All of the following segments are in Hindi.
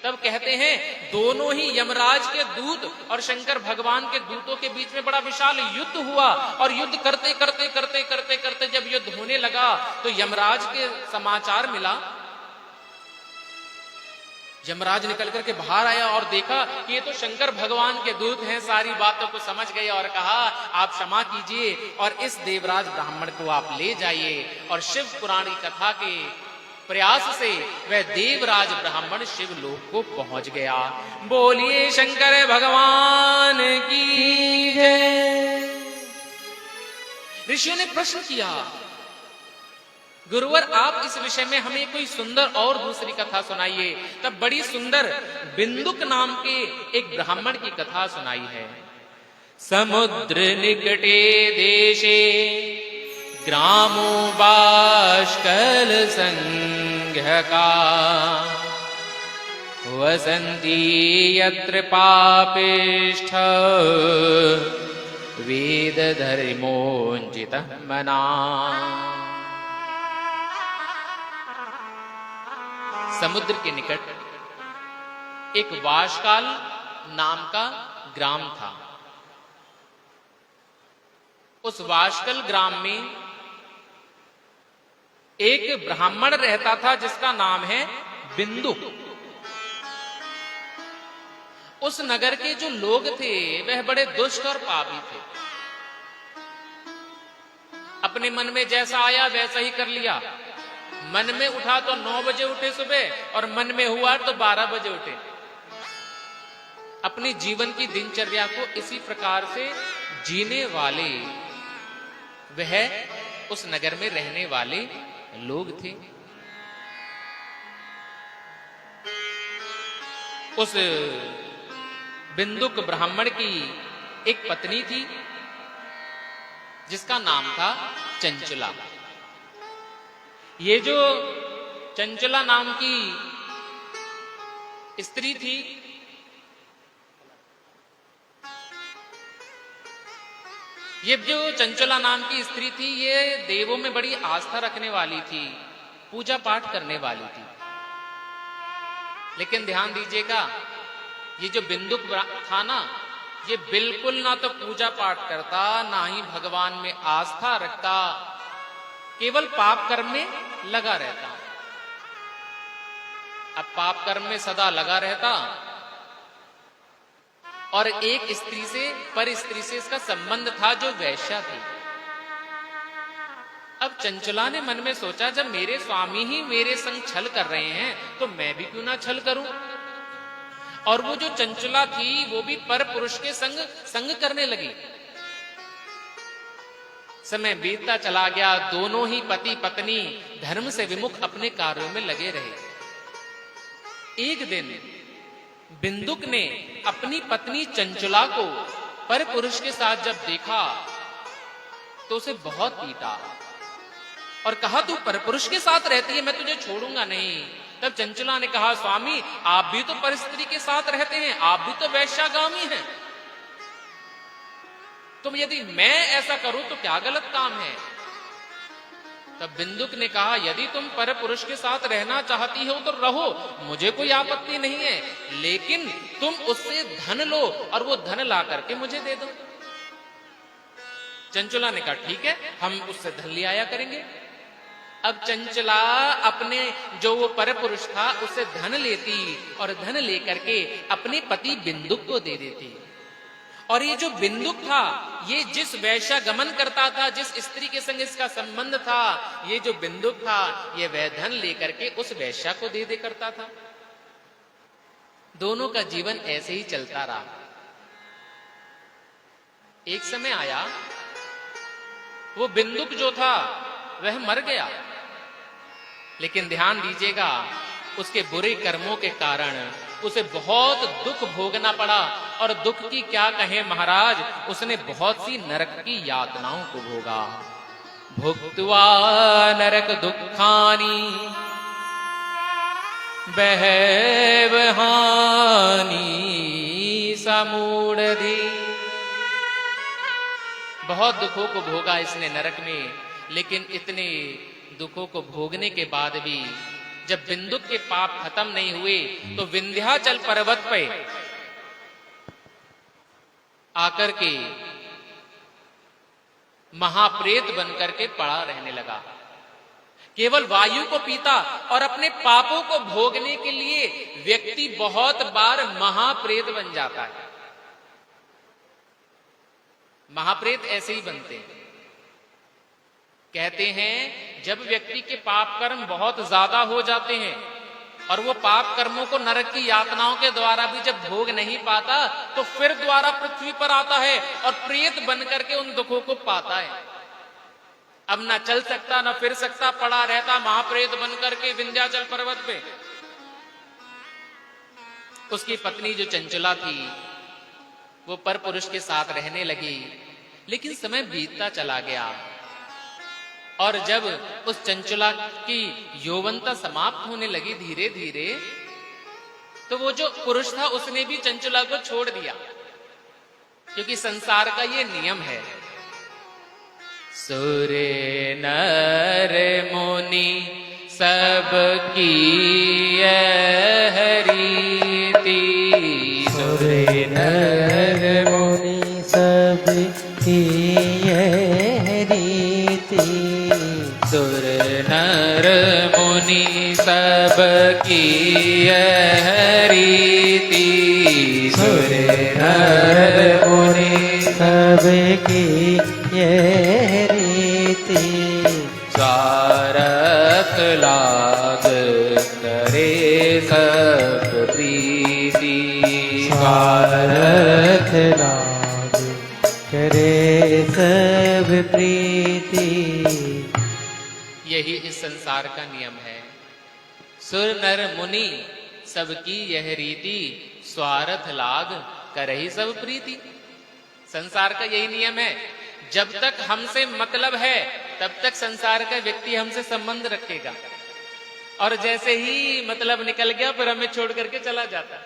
तब कहते हैं दोनों ही यमराज के दूत और शंकर भगवान के दूतों के बीच में बड़ा विशाल युद्ध हुआ, और युद्ध करते करते करते करते करते जब युद्ध होने लगा तो यमराज के समाचार मिला। यमराज निकल करके बाहर आया और देखा कि ये तो शंकर भगवान के दूत हैं। सारी बातों को समझ गए और कहा आप क्षमा कीजिए और इस देवराज ब्राह्मण को आप ले जाइए। और शिव पुराणी कथा के प्रयास से वह देवराज ब्राह्मण शिवलोक को पहुंच गया। बोलिए शंकर भगवान की जय। ऋषियों ने प्रश्न किया, गुरुवर आप इस विषय में हमें कोई सुंदर और दूसरी कथा सुनाइए। तब बड़ी सुंदर बिंदुक नाम के एक ब्राह्मण की कथा सुनाई है। समुद्र निकटे देशे ग्रामो बाष्कल संघका वसन्ति यत्र पापिष्ठ वेद धर्मोंजित मना। समुद्र के निकट एक वाशकाल नाम का ग्राम था। उस वाशकल ग्राम में एक ब्राह्मण रहता था जिसका नाम है बिंदुक। उस नगर के जो लोग थे वह बड़े दुष्ट और पापी थे। अपने मन में जैसा आया वैसा ही कर लिया। मन में उठा तो 9 बजे उठे सुबह, और मन में हुआ तो 12 बजे उठे। अपनी जीवन की दिनचर्या को इसी प्रकार से जीने वाले वह उस नगर में रहने वाले लोग थे। उस बिंदुक ब्राह्मण की एक पत्नी थी जिसका नाम था चंचला। ये जो चंचला नाम की स्त्री थी, ये जो चंचला नाम की स्त्री थी ये देवों में बड़ी आस्था रखने वाली थी, पूजा पाठ करने वाली थी। लेकिन ध्यान दीजिएगा, ये जो बिंदुक था ना, ये बिल्कुल ना तो पूजा पाठ करता ना ही भगवान में आस्था रखता, केवल पाप कर्म में लगा रहता। अब पाप कर्म में सदा लगा रहता और एक स्त्री से पर स्त्री से इसका संबंध था जो वैश्या थी। अब चंचला ने मन में सोचा जब मेरे स्वामी ही मेरे संग छल कर रहे हैं तो मैं भी क्यों ना छल करूं। और वो जो चंचला थी वो भी पर पुरुष के संग करने लगी। समय बीतता चला गया, दोनों ही पति पत्नी धर्म से विमुख अपने कार्यों में लगे रहे। एक दिन बिंदुक ने अपनी पत्नी चंचला को पर पुरुष के साथ जब देखा तो उसे बहुत पीटा और कहा तू पर पुरुष के साथ रहती है, मैं तुझे छोड़ूंगा नहीं। तब चंचला ने कहा स्वामी आप भी तो पर स्त्री के साथ रहते हैं, आप भी तो वैश्यागामी हैं, तुम यदि मैं ऐसा करूं तो क्या गलत काम है। तब बिंदुक ने कहा यदि तुम पर पुरुष के साथ रहना चाहती हो तो रहो, मुझे कोई आपत्ति नहीं है, लेकिन तुम उससे धन लो और वो धन ला करके मुझे दे दो। चंचला ने कहा ठीक है, हम उससे धन ले आया करेंगे। अब चंचला अपने जो वो पर पुरुष था उससे धन लेती और धन लेकर के अपने पति बिंदुक को दे देती। और ये जो बिंदुक था ये जिस वैश्या गमन करता था, जिस स्त्री के संग इसका संबंध था, ये जो बिंदुक था ये वह धन लेकर के उस वैश्या को दे करता था। दोनों का जीवन ऐसे ही चलता रहा। एक समय आया वो बिंदुक जो था वह मर गया, लेकिन ध्यान दीजिएगा उसके बुरे कर्मों के कारण उसे बहुत दुख भोगना पड़ा। और दुख की क्या कहें महाराज, उसने बहुत सी नरक की यातनाओं को भोगा। भुक्त्वा नरक दुखानी बहव हानि समूढ़धि। बहुत दुखों को भोगा इसने नरक में, लेकिन इतने दुखों को भोगने के बाद भी जब बिंदुक के पाप खत्म नहीं हुए तो विंध्याचल पर्वत पे आकर के महाप्रेत बनकर के पड़ा रहने लगा। केवल वायु को पीता और अपने पापों को भोगने के लिए व्यक्ति बहुत बार महाप्रेत बन जाता है। महाप्रेत ऐसे ही बनते हैं। कहते हैं जब व्यक्ति के पाप कर्म बहुत ज्यादा हो जाते हैं और वो पाप कर्मों को नरक की यातनाओं के द्वारा भी जब भोग नहीं पाता तो फिर द्वारा पृथ्वी पर आता है और प्रेत बन करके उन दुखों को पाता है। अब ना चल सकता ना फिर सकता, पड़ा रहता महाप्रेत बन करके विंध्याचल पर्वत पे। उसकी पत्नी जो चंचला थी वो पर पुरुष के साथ रहने लगी, लेकिन समय बीतता चला गया और जब उस चंचला की यौवनता समाप्त होने लगी धीरे धीरे, तो वो जो पुरुष था उसने भी चंचला को छोड़ दिया, क्योंकि संसार का ये नियम है। सुर नर मुनि सबकी यह रीति, सुर नर मुनि सबकी यह रीति, सुर नर मुनि सबकी यह रीति, सुर नर मुनि सबकी यह रीति, स्वार्थ लाग करे सब प्रीति, स्वार्थ लाग करे सब प्रीति। यही इस संसार का नियम है। सुर नर मुनि सबकी यह रीति, स्वार्थ लाग करहि सब प्रीति। संसार का यही नियम है। जब तक हमसे मतलब है तब तक संसार का व्यक्ति हमसे संबंध रखेगा, और जैसे ही मतलब निकल गया फिर हमें छोड़ करके चला जाता।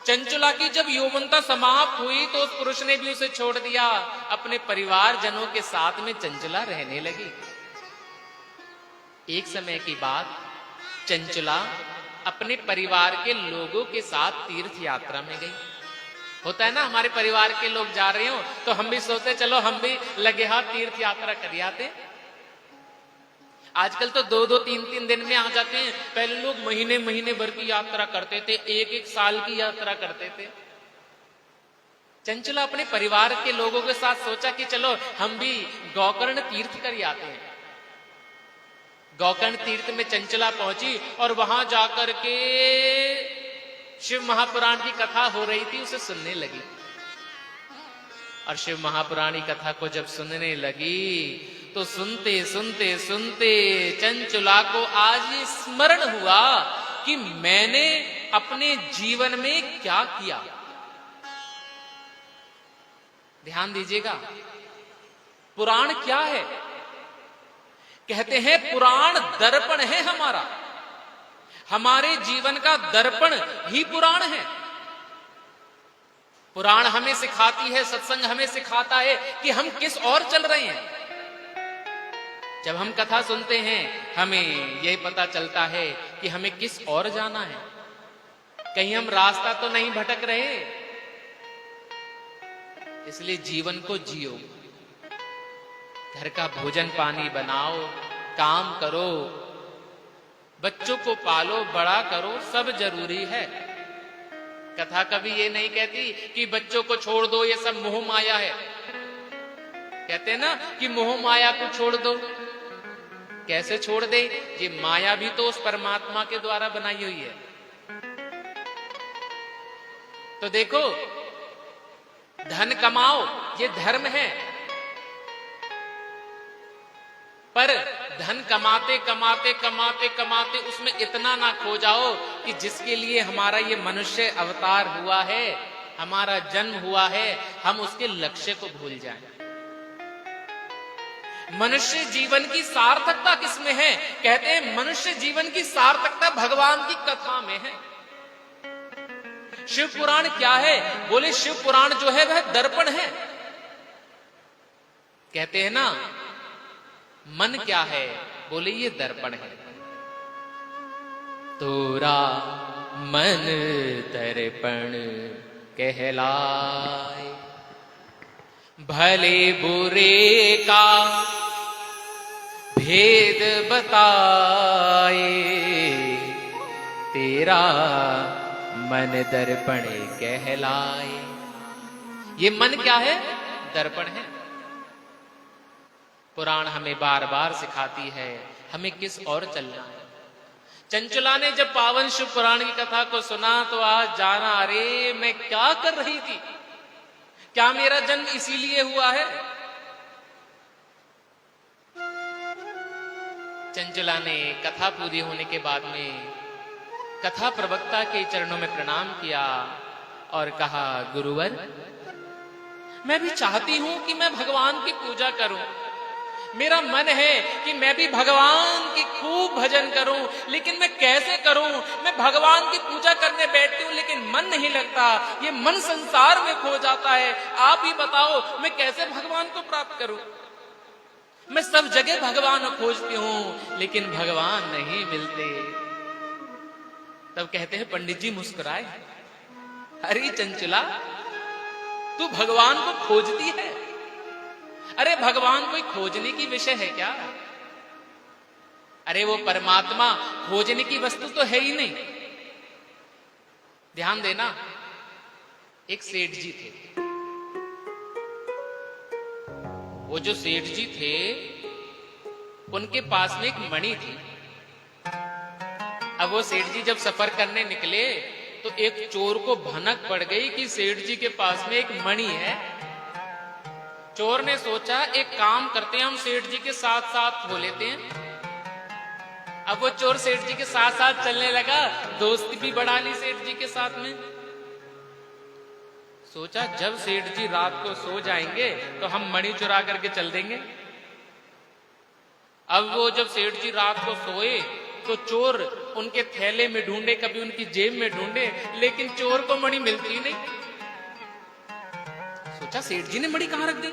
चंचला की जब यौवनता समाप्त हुई तो उस पुरुष ने भी उसे छोड़ दिया। अपने परिवार जनों के साथ में चंचला रहने लगी। एक समय की बात, चंचला अपने परिवार के लोगों के साथ तीर्थ यात्रा में गई। होता है ना, हमारे परिवार के लोग जा रहे हो तो हम भी सोचते चलो हम भी लगे हाथ तीर्थ यात्रा कर आते। आजकल तो 2-2, 3-3 दिन में आ जाते हैं। पहले लोग महीने महीने भर की यात्रा करते थे, 1-1 साल की यात्रा करते थे। चंचला अपने परिवार के लोगों के साथ सोचा कि चलो हम भी गोकर्ण तीर्थ कर आते हैं। गोकर्ण तीर्थ में चंचला पहुंची और वहां जाकर के शिव महापुराण की कथा हो रही थी, उसे सुनने लगी। और शिव महापुराण की कथा को जब सुनने लगी तो सुनते सुनते सुनते चंचला को आज ये स्मरण हुआ कि मैंने अपने जीवन में क्या किया। ध्यान दीजिएगा, पुराण क्या है? कहते हैं पुराण दर्पण है हमारा। हमारे जीवन का दर्पण ही पुराण है। पुराण हमें सिखाती है, सत्संग हमें सिखाता है कि हम किस ओर चल रहे हैं। जब हम कथा सुनते हैं हमें यही पता चलता है कि हमें किस ओर जाना है। कहीं हम रास्ता तो नहीं भटक रहे। इसलिए जीवन को जियो, घर का भोजन पानी बनाओ, काम करो, बच्चों को पालो, बड़ा करो, सब जरूरी है। कथा कभी ये नहीं कहती कि बच्चों को छोड़ दो, ये सब मोह माया है। कहते हैं ना कि मोह माया को छोड़ दो। कैसे छोड़ दे? ये माया भी तो उस परमात्मा के द्वारा बनाई हुई है। तो देखो, धन कमाओ ये धर्म है, पर धन कमाते कमाते कमाते कमाते उसमें इतना ना खो जाओ कि जिसके लिए हमारा ये मनुष्य अवतार हुआ है, हमारा जन्म हुआ है, हम उसके लक्ष्य को भूल जाएं। मनुष्य जीवन की सार्थकता किसमें है? कहते हैं मनुष्य जीवन की सार्थकता भगवान की कथा में है। शिव पुराण क्या है? बोले शिव पुराण जो है वह दर्पण है। कहते हैं ना मन क्या है? बोले ये दर्पण है। तोरा मन दर्पण कहलाए। भले बुरे का भेद बताए, तेरा मन दर्पण कहलाए। ये मन क्या है? दर्पण है। पुराण हमें बार बार सिखाती है हमें किस ओर चलना है। चंचला ने जब पावन शिव पुराण की कथा को सुना तो आज जाना, अरे मैं क्या कर रही थी, क्या मेरा जन्म इसीलिए हुआ है? चंचला ने कथा पूरी होने के बाद में कथा प्रवक्ता के चरणों में प्रणाम किया और कहा, गुरुवर, मैं भी चाहती हूं कि मैं भगवान की पूजा करूं। मेरा मन है कि मैं भी भगवान की खूब भजन करूं, लेकिन मैं कैसे करूं? मैं भगवान की पूजा करने बैठती हूं लेकिन मन नहीं लगता, ये मन संसार में खो जाता है। आप ही बताओ मैं कैसे भगवान को प्राप्त करूं? मैं सब जगह भगवान को खोजती हूं लेकिन भगवान नहीं मिलते। तब कहते हैं पंडित जी मुस्कुराए, अरे चंचला, तू भगवान को खोजती है? अरे भगवान कोई खोजने की विषय है क्या? अरे वो परमात्मा खोजने की वस्तु तो है ही नहीं। ध्यान देना, एक सेठ जी थे। वो जो सेठ जी थे उनके पास में एक मणि थी। अब वो सेठ जी जब सफर करने निकले तो एक चोर को भनक पड़ गई कि सेठ जी के पास में एक मणि है। चोर ने सोचा एक काम करते हैं, हम सेठ जी के साथ साथ हो लेते हैं। अब वो चोर सेठ जी के साथ साथ चलने लगा, दोस्ती भी बढ़ा ली सेठ जी के साथ में। सोचा जब सेठ जी रात को सो जाएंगे तो हम मणि चुरा करके चल देंगे। अब वो जब सेठ जी रात को सोए तो चोर उनके थैले में ढूंढे, कभी उनकी जेब में ढूंढे, लेकिन चोर को मणि मिलती नहीं। सोचा सेठ जी ने मणि कहां रख दी।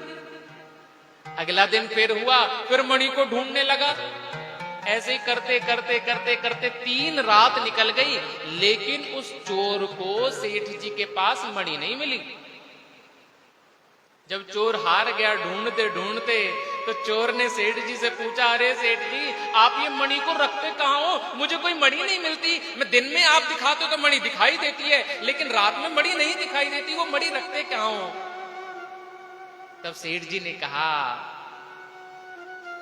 अगला दिन फिर हुआ, फिर मणि को ढूंढने लगा। ऐसे ही करते करते करते करते 3 रात निकल गई, लेकिन उस चोर को सेठ जी के पास मणि नहीं मिली। जब चोर हार गया ढूंढते ढूंढते, तो चोर ने सेठ जी से पूछा, अरे सेठ जी, आप ये मणि को रखते कहां हो? मुझे कोई मणि नहीं मिलती। मैं दिन में आप दिखाते हो तो मणि दिखाई देती है, लेकिन रात में मणि नहीं दिखाई देती। वो मणि रखते कहां हो? तब सेठ जी ने कहा,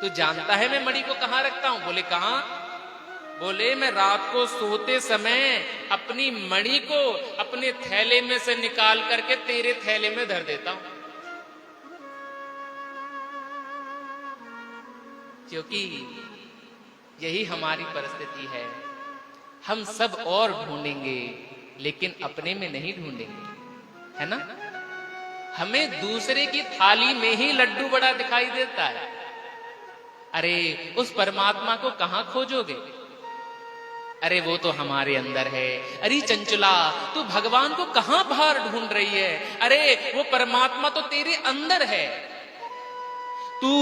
तू जानता है मैं मणि को कहां रखता हूं? बोले कहां? बोले मैं रात को सोते समय अपनी मणि को अपने थैले में से निकाल करके तेरे थैले में धर देता हूं। क्योंकि यही हमारी परिस्थिति है। हम सब और ढूंढेंगे लेकिन अपने में नहीं ढूंढेंगे, है ना? हमें दूसरे की थाली में ही लड्डू बड़ा दिखाई देता है। अरे उस परमात्मा को कहां खोजोगे? अरे वो तो हमारे अंदर है। अरे चंचला, तू भगवान को कहां बाहर ढूंढ रही है? अरे वो परमात्मा तो तेरे अंदर है। तू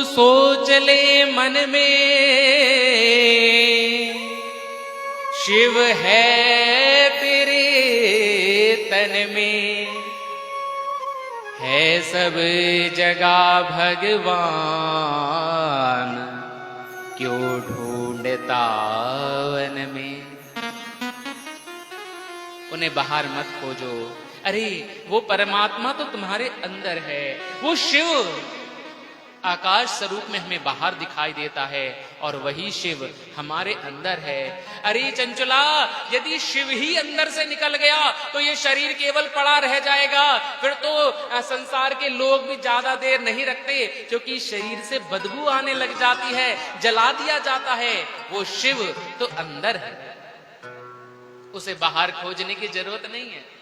सोच ले मन में, शिव है तेरे तन में, है सब जगह भगवान, क्यों ढूंढता वन में। उन्हें बाहर मत खोजो। अरे वो परमात्मा तो तुम्हारे अंदर है। वो शिव आकाश स्वरूप में हमें बाहर दिखाई देता है और वही शिव हमारे अंदर है। अरे चंचला, यदि शिव ही अंदर से निकल गया तो ये शरीर केवल पड़ा रह जाएगा। फिर तो संसार के लोग भी ज्यादा देर नहीं रखते, क्योंकि शरीर से बदबू आने लग जाती है, जला दिया जाता है। वो शिव तो अंदर है, उसे बाहर खोजने की जरूरत नहीं है।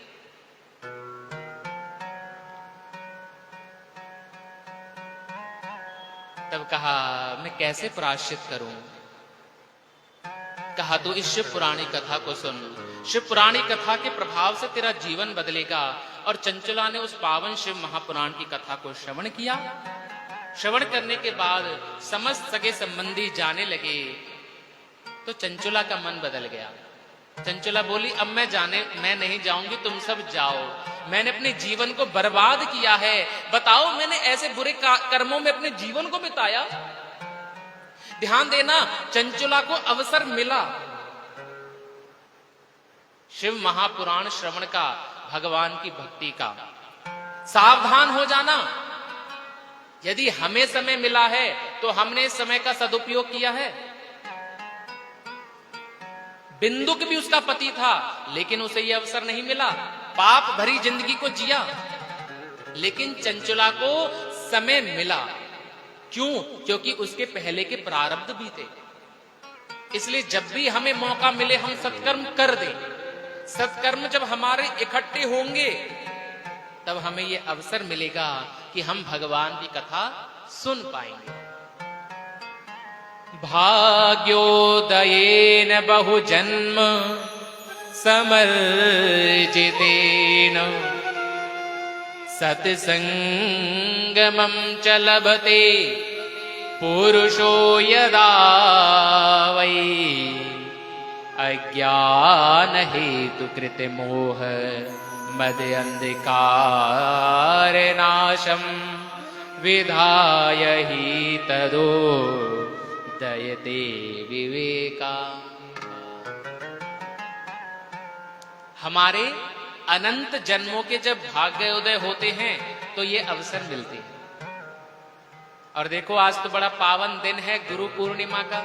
तब कहा, मैं कैसे प्रायश्चित करूं? कहा, तो इस शिव पुराणी कथा को सुन। शिव पुराणी कथा के प्रभाव से तेरा जीवन बदलेगा। और चंचला ने उस पावन शिव महापुराण की कथा को श्रवण किया। श्रवण करने के बाद समस्त सगे संबंधी जाने लगे तो चंचुला का मन बदल गया। चंचुला बोली, अब मैं नहीं जाऊंगी, तुम सब जाओ। मैंने अपने जीवन को बर्बाद किया है, बताओ मैंने ऐसे बुरे कर्मों में अपने जीवन को बिताया। ध्यान देना, चंचुला को अवसर मिला शिव महापुराण श्रवण का, भगवान की भक्ति का। सावधान हो जाना, यदि हमें समय मिला है तो हमने इस समय का सदुपयोग किया है। बिंदुक भी उसका पति था, लेकिन उसे यह अवसर नहीं मिला, पाप भरी जिंदगी को जिया। लेकिन चंचुला को समय मिला, क्यों? क्योंकि उसके पहले के प्रारब्ध भी थे। इसलिए जब भी हमें मौका मिले हम सत्कर्म कर दें। सत्कर्म जब हमारे इकट्ठे होंगे तब हमें यह अवसर मिलेगा कि हम भगवान की कथा सुन पाएंगे। भाग्योदयेन बहुजन्म समर्जितेन सत्संगमं च लभते पुरुषो यदा वै अज्ञान हेतु कृत मोह मद अंधकार नाशम विधाय ही तदो दयते विवेका। हमारे अनंत जन्मों के जब भाग्योदय होते हैं तो ये अवसर मिलते हैं। और देखो, आज तो बड़ा पावन दिन है गुरु पूर्णिमा का।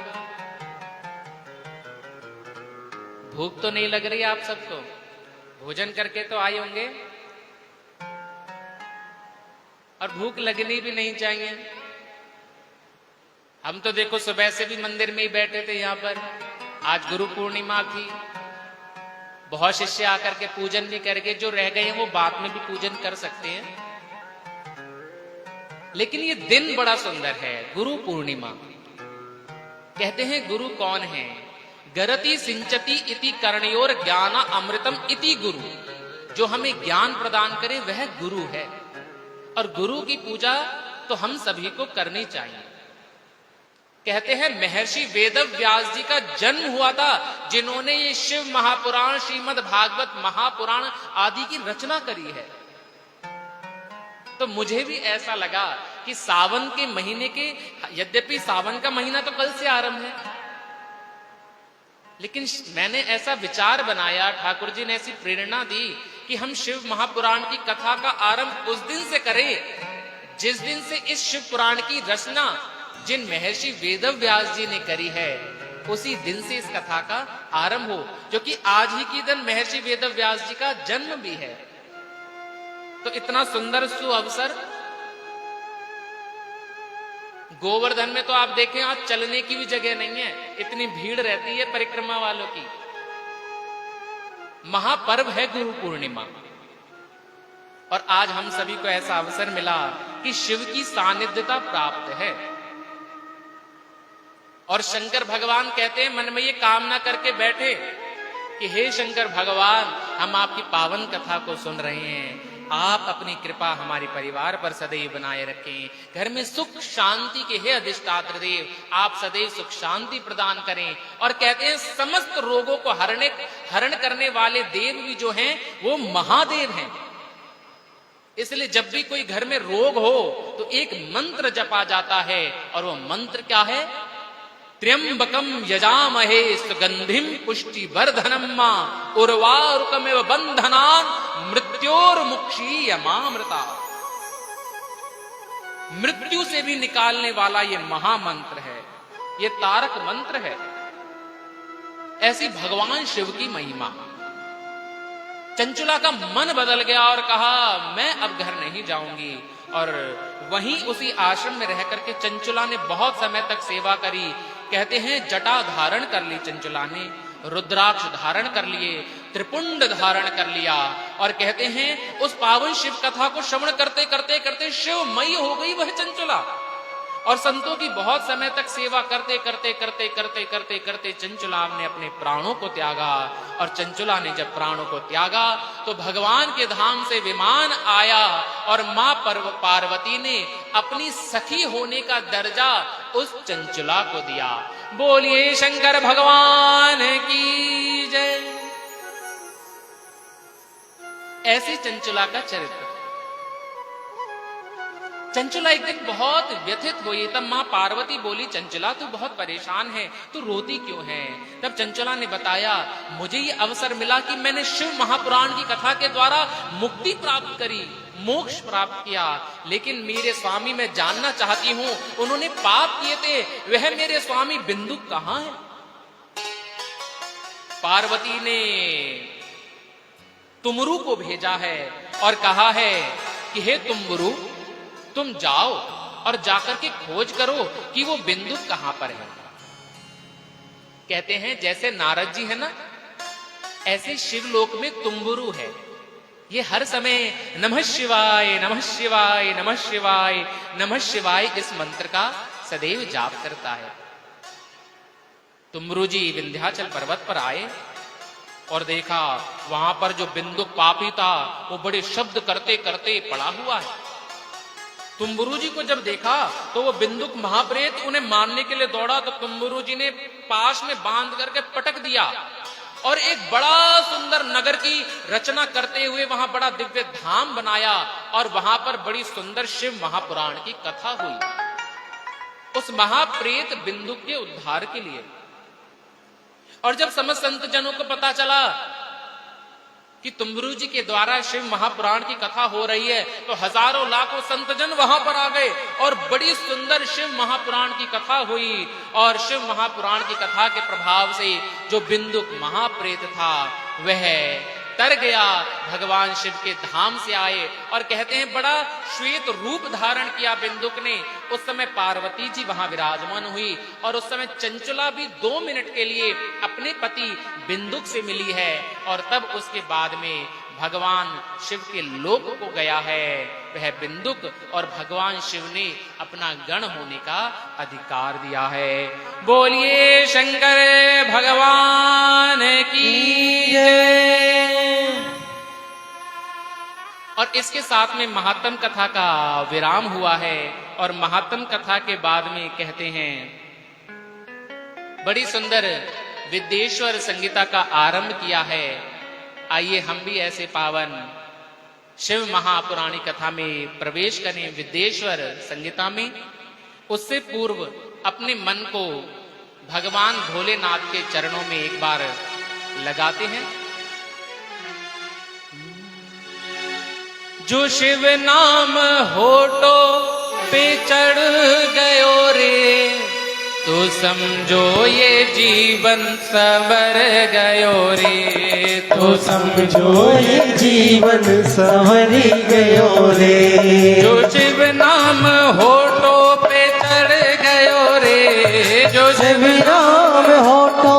भूख तो नहीं लग रही आप सबको? भोजन करके तो आए होंगे, और भूख लगनी भी नहीं चाहिए। हम तो देखो सुबह से भी मंदिर में ही बैठे थे यहाँ पर। आज गुरु पूर्णिमा थी, बहुत शिष्य आकर के पूजन भी करके, जो रह गए हैं वो बाद में भी पूजन कर सकते हैं। लेकिन ये दिन बड़ा सुंदर है, गुरु पूर्णिमा। कहते हैं गुरु कौन है? गरति सिंचति इति कर्णयोर ज्ञान अमृतम इति गुरु। जो हमें ज्ञान प्रदान करे वह गुरु है। और गुरु की पूजा तो हम सभी को करनी चाहिए। कहते हैं महर्षि वेदव्यास जी का जन्म हुआ था, जिन्होंने ये शिव महापुराण, श्रीमद् भागवत महापुराण आदि की रचना करी है। तो मुझे भी ऐसा लगा कि सावन के महीने के, यद्यपि सावन का महीना तो कल से आरंभ है, लेकिन मैंने ऐसा विचार बनाया, ठाकुर जी ने ऐसी प्रेरणा दी कि हम शिव महापुराण की कथा का आरंभ उस दिन से करें जिस दिन से इस शिव पुराण की रचना जिन महर्षि वेदव्यास जी ने करी है, उसी दिन से इस कथा का आरंभ हो। जो कि आज ही के दिन महर्षि वेदव्यास जी का जन्म भी है। तो इतना सुंदर सुअवसर। गोवर्धन में तो आप देखें, आज चलने की भी जगह नहीं है, इतनी भीड़ रहती है परिक्रमा वालों की। महापर्व है गुरु पूर्णिमा, और आज हम सभी को ऐसा अवसर मिला कि शिव की सानिध्यता प्राप्त है। और शंकर भगवान कहते हैं, मन में ये कामना करके बैठे कि हे शंकर भगवान, हम आपकी पावन कथा को सुन रहे हैं, आप अपनी कृपा हमारे परिवार पर सदैव बनाए रखें। घर में सुख शांति के हे अधिष्ठात्र देव, आप सदैव सुख शांति प्रदान करें। और कहते हैं समस्त रोगों को हरण करने वाले देव भी जो हैं वो महादेव हैं। इसलिए जब भी कोई घर में रोग हो तो एक मंत्र जपा जाता है, और वो मंत्र क्या है? त्र्यंबकम यजामहे सुगंधिम पुष्टि वर्धनम मां उर्वारुकमेव बंधनान मृत्योर्मुक्षीयमामृता। मृत्यु से भी निकालने वाला ये महामंत्र है, ये तारक मंत्र है। ऐसी भगवान शिव की महिमा। चंचुला का मन बदल गया और कहा, मैं अब घर नहीं जाऊंगी। और वहीं उसी आश्रम में रहकर के चंचुला ने बहुत समय तक सेवा करी। कहते हैं जटा धारण कर ली चंचुला ने, रुद्राक्ष धारण कर लिए, त्रिपुंड धारण कर लिया। और कहते हैं उस पावन शिव कथा को श्रवण करते करते करते शिवमयी हो गई वह चंचुला। और संतों की बहुत समय तक सेवा करते करते करते करते करते करते चंचुला ने अपने प्राणों को त्यागा। और चंचुला ने जब प्राणों को त्यागा तो भगवान के धाम से विमान आया और मां पार्वती ने अपनी सखी होने का दर्जा उस चंचुला को दिया। बोलिए शंकर भगवान की जय। ऐसी चंचुला का चरित्र। चंचुला एक दिन बहुत व्यथित हुई। तब मां पार्वती बोली, चंचुला तू बहुत परेशान है, तू रोती क्यों है? तब चंचुला ने बताया, मुझे ये अवसर मिला कि मैंने शिव महापुराण की कथा के द्वारा मुक्ति प्राप्त करी, मोक्ष प्राप्त किया, लेकिन मेरे स्वामी, मैं जानना चाहती हूं, उन्होंने पाप किए थे, वह मेरे स्वामी बिंदुक कहां है? पार्वती ने तुमरू को भेजा है और कहा है कि हे तुमरू, तुम जाओ और जाकर के खोज करो कि वो बिंदुक कहां पर है। कहते हैं जैसे नारद जी है ना, ऐसे शिवलोक में तुम्बुरु है। ये हर समय नमः शिवाय नमः शिवाय नमः शिवाय नमः शिवाय इस मंत्र का सदैव जाप करता है। तुमरू जी विंध्याचल पर्वत पर आए और देखा वहां पर जो बिंदुक पापी था वो बड़े शब्द करते करते पड़ा हुआ है। तुम्बुरु जी को जब देखा तो वो बिंदुक महाप्रेत उन्हें मारने के लिए दौड़ा, तो तुम्बुरु जी ने पास में बांध करके पटक दिया और एक बड़ा सुंदर नगर की रचना करते हुए वहां बड़ा दिव्य धाम बनाया और वहां पर बड़ी सुंदर शिव महापुराण की कथा हुई उस महाप्रेत बिंदुक के उद्धार के लिए। और जब समस्त संत जनों को पता चला कि तुम्बुरु जी के द्वारा शिव महापुराण की कथा हो रही है, तो हजारों लाखों संतजन वहां पर आ गए और बड़ी सुंदर शिव महापुराण की कथा हुई। और शिव महापुराण की कथा के प्रभाव से जो बिंदुक महाप्रेत था वह तर गया, भगवान शिव के धाम से आए। और कहते हैं बड़ा श्वेत रूप धारण किया बिंदुक ने। उस समय पार्वती जी वहां विराजमान हुई और उस समय चंचुला भी 2 मिनट के लिए अपने पति बिंदुक से मिली है और तब उसके बाद में भगवान शिव के लोक को गया है वह बिंदुक, और भगवान शिव ने अपना गण होने का अधिकार दिया है। बोलिए शंकर भगवान की जय। और इसके साथ में महात्म कथा का विराम हुआ है और महात्म कथा के बाद में कहते हैं बड़ी सुंदर विद्येश्वर संगीता का आरंभ किया है। आइए हम भी ऐसे पावन शिव महापुराणी कथा में प्रवेश करें विद्येश्वर संगीता में। उससे पूर्व अपने मन को भगवान भोलेनाथ के चरणों में एक बार लगाते हैं। जो शिव नाम होठो पे चढ़ गयो रे, तो समझो ये जीवन संवर गयो रे, तो समझो ये जीवन संवर गयो रे। जो शिव नाम होठो पे चढ़ गयो रे, जो शिव नाम होठो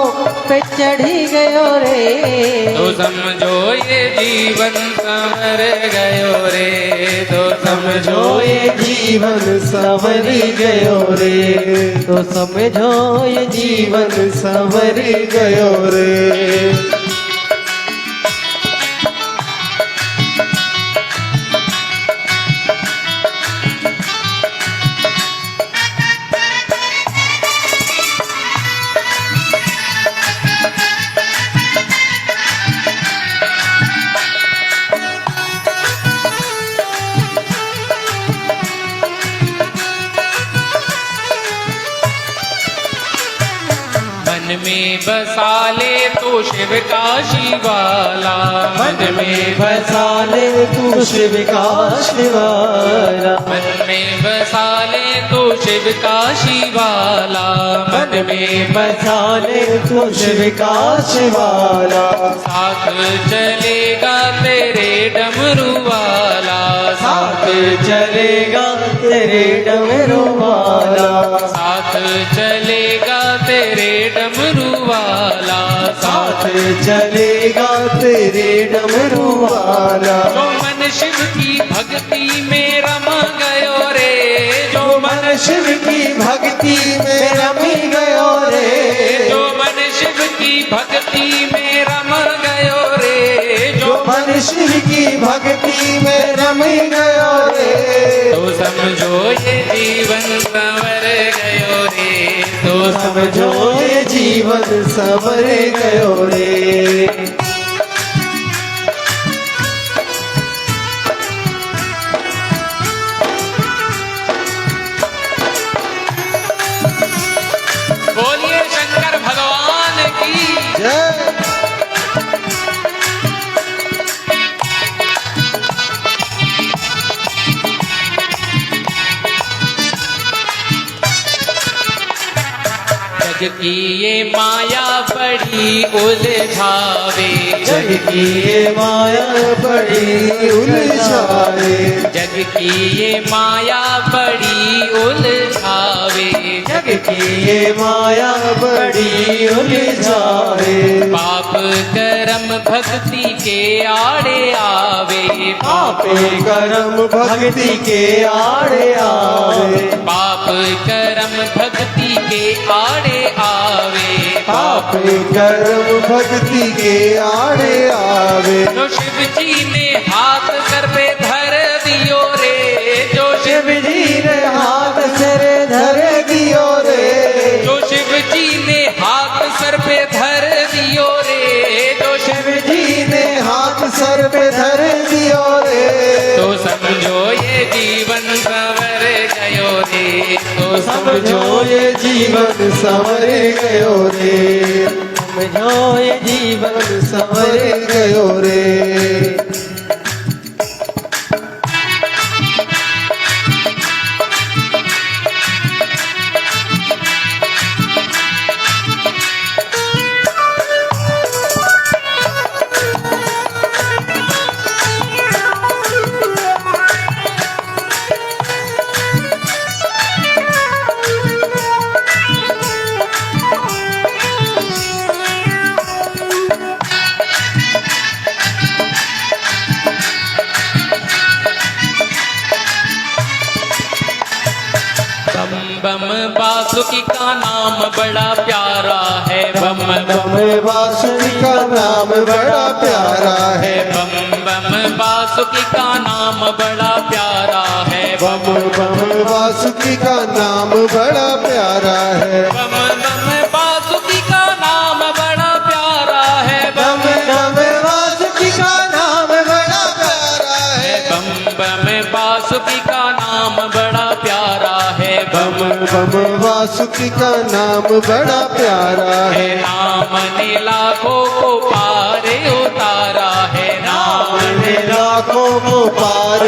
पे चढ़ी गयो रे, तो समझो ये जीवन संवर गयो रे, तो समझो ये जीवन संवर गयो रे, तो समझो ये जीवन संवर गयो रे। मन में बसा ले तो शिव काशी वाला, मन में बसा ले तू शिव काशी वाला, मन में बसा ले तो शिव काशी वाला, मन में बसा ले तू शिव काशी वाला। साथ चलेगा तेरे डमरू वाला, साथ चलेगा तेरे डमरू वाला, साथ चलेगा तेरे डमरू वाला, साथ चलेगा तेरे डमरू वाला। जो मन शिव की भक्ति में रमा गयो रे, जो मन शिव की भक्ति में रम गयो रे, जो मन शिव की भक्ति में रम गयो रे, जो मन शिव की भक्ति में रम गयो रे, तो समझो ये जीवन संवर गयो रे, तो समझो ये जीवन संवर गयो रे। बोलिए शंकर भगवान की जय। जग की ये माया बड़ी उलझावे, जग की ये माया बड़ी उलझावे, जग की ये माया बड़ी उलझावे, जग की ये माया बड़ी उलझावे, पाप कर्म भक्ति के आड़े आवे, पाप कर्म भक्ति के आड़े आवे, पाप कर्म भक्ति के आड़े आवे, पाप कर्म भक्ति के आड़े आवे, जो शिव जी ने हाथ सर पे धर दियो रे, जो शिव जी ने हाथ सिर धर दियो रे, जो शिव जी ने हाथ सर पे धर दियो रे, जो शिव जी ने हाथ सर पे धर दियो रे, तो समझो ये जीवन संवर गयो रे, तो समझो ये जीवन संवर गयो रे, समझो ये जीवन संवर गयो रे। बम बासुकी का नाम बड़ा प्यारा है, बम बम बांसुरी का नाम बड़ा प्यारा है, बम बम बासुकी का नाम बड़ा प्यारा है, बम बम बांसुरी का नाम बड़ा प्यारा है, बम बम बासुकी का नाम बड़ा प्यारा है, बम बम बांसुरी का नाम बड़ा प्यारा है, बम बम बासुकी का नाम बड़ा प्यारा है, बम बम बांसुरी का नाम बड़ा प्यारा है, नाम ने लाखों को पार उतारा है, नाम ने लाखों को पार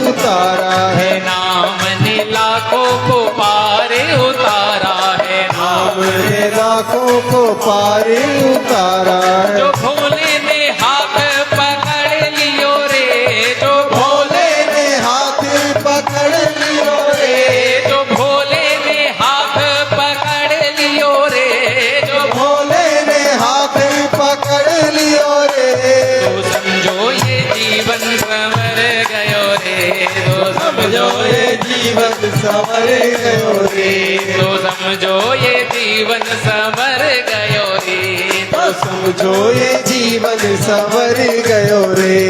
उतारा है, नाम ने लाखों को पार उतारा है, नाम ने लाखों को पार उतारा है, जो भोले ने हाथ पकड़ लियो रे, जो भोले ने हाथ पकड़ लियो रे, जो भोले ने हाथ पकड़ लियो रे, जो भोले ने हाथ पकड़ लियो रे, तो समझो ये जीवन संवर गयो रे, तो समझो ये जीवन संवर गयो रे, तो समझो ये जीवन संवर गयो रे, तो समझो ये जीवन संवर गयो रे।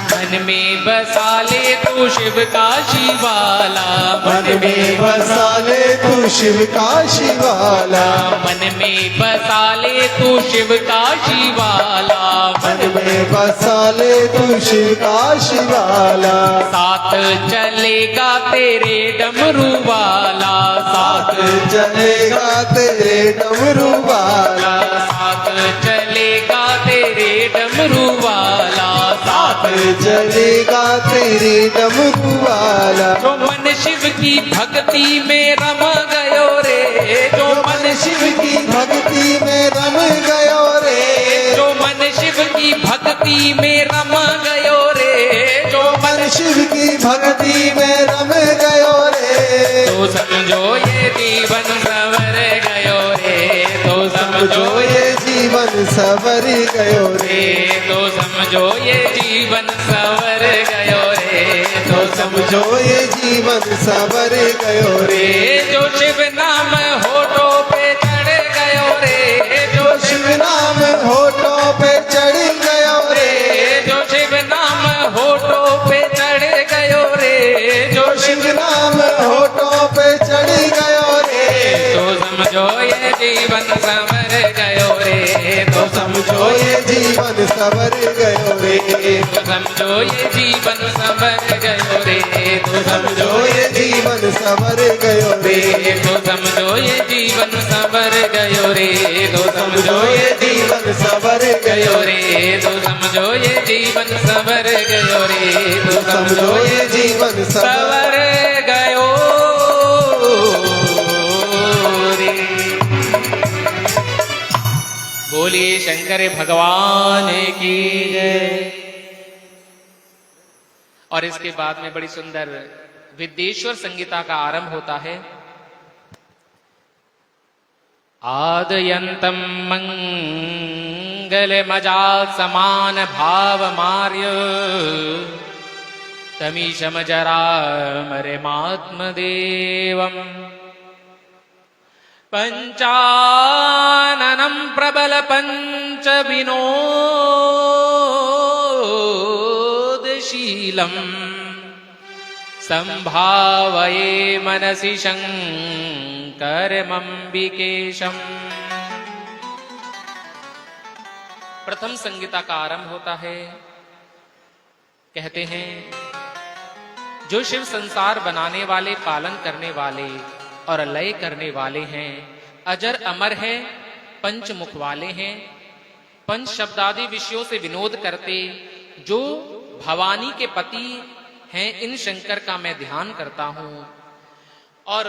मन में बसा ले तू शिव का शिवाला, मन में बसा ले तू शिव का शिवाला, मन में बसा ले तू शिव का शिवाला, मन में बसा ले तू शिव का शिवाला, साथ चलेगा तेरे डमरू वाला, साथ चलेगा तेरे डमरू वाला, साथ चलेगा तेरे डमरू वाला, साथ चलेगा तेरे डमरू वाला, जो मन शिव की भक्ति में रम गयो रे, जो मन शिव की भक्ति में रम गयो रे, भक्ति में रम गयो रे, जो मन शिव की भक्ति में रम गयो रे, तो समझो ये जीवन संवर गयो रे, तो समझो ये जीवन सवर गयो रे, तो समझो ये जीवन संवर गयो रे, तो समझो ये जीवन सवर गयो रे, जो शिव नाम होठों पे चढ़ गयो रे, जो शिव नाम होठों पे चढ़ गयो रे, जो शिव नाम होठों पे चढ़ गयो रे, जो शिव नाम होठों पे चढ़ गयो रे, तो समझो ये जीवन संवर गयो रे, तो समझो ये जीवन सवर गयो रे, तो समझो ये जीवन संवर गयो रे, तो समझो ये जीवन सवर गयो रे, तो समझो ये जीवन संवर गयो रे, तो समझो ये जीवन सवर गयो रे, तो समझो ये जीवन संवर गयो रे, तो समझो ये जीवन संवर गयो रे। बोलिए शंकर भगवान की जय। और इसके बाद में बड़ी सुंदर विद्येश्वर संगीता का आरंभ होता है। आदयंतम मंगल मजा समान भाव मार्य तमीशम जरा मरे मात्म देवम पंचाननम प्रबल पंच विनोदशीलम संभावये मनसि शंकरमंबिकेशम। प्रथम संगीता का आरंभ होता है। कहते हैं जो शिव संसार बनाने वाले, पालन करने वाले और लय करने वाले हैं, अजर अमर हैं, पंचमुख वाले हैं, पंच शब्दादि विषयों से विनोद करते, जो भवानी के पति हैं, इन शंकर का मैं ध्यान करता हूं। और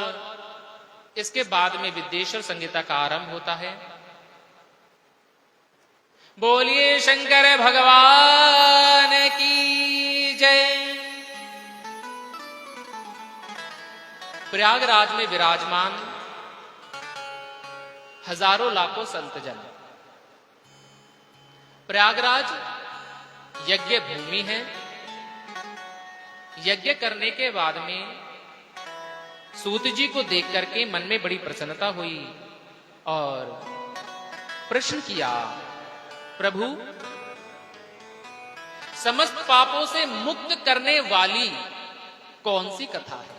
इसके बाद में विद्येश्वर संगीता का आरंभ होता है। बोलिए शंकर भगवान की जय। प्रयागराज में विराजमान हजारों लाखों संतजन। प्रयागराज यज्ञ भूमि है। यज्ञ करने के बाद में सूत जी को देख करके मन में बड़ी प्रसन्नता हुई और प्रश्न किया, प्रभु समस्त पापों से मुक्त करने वाली कौन सी कथा है?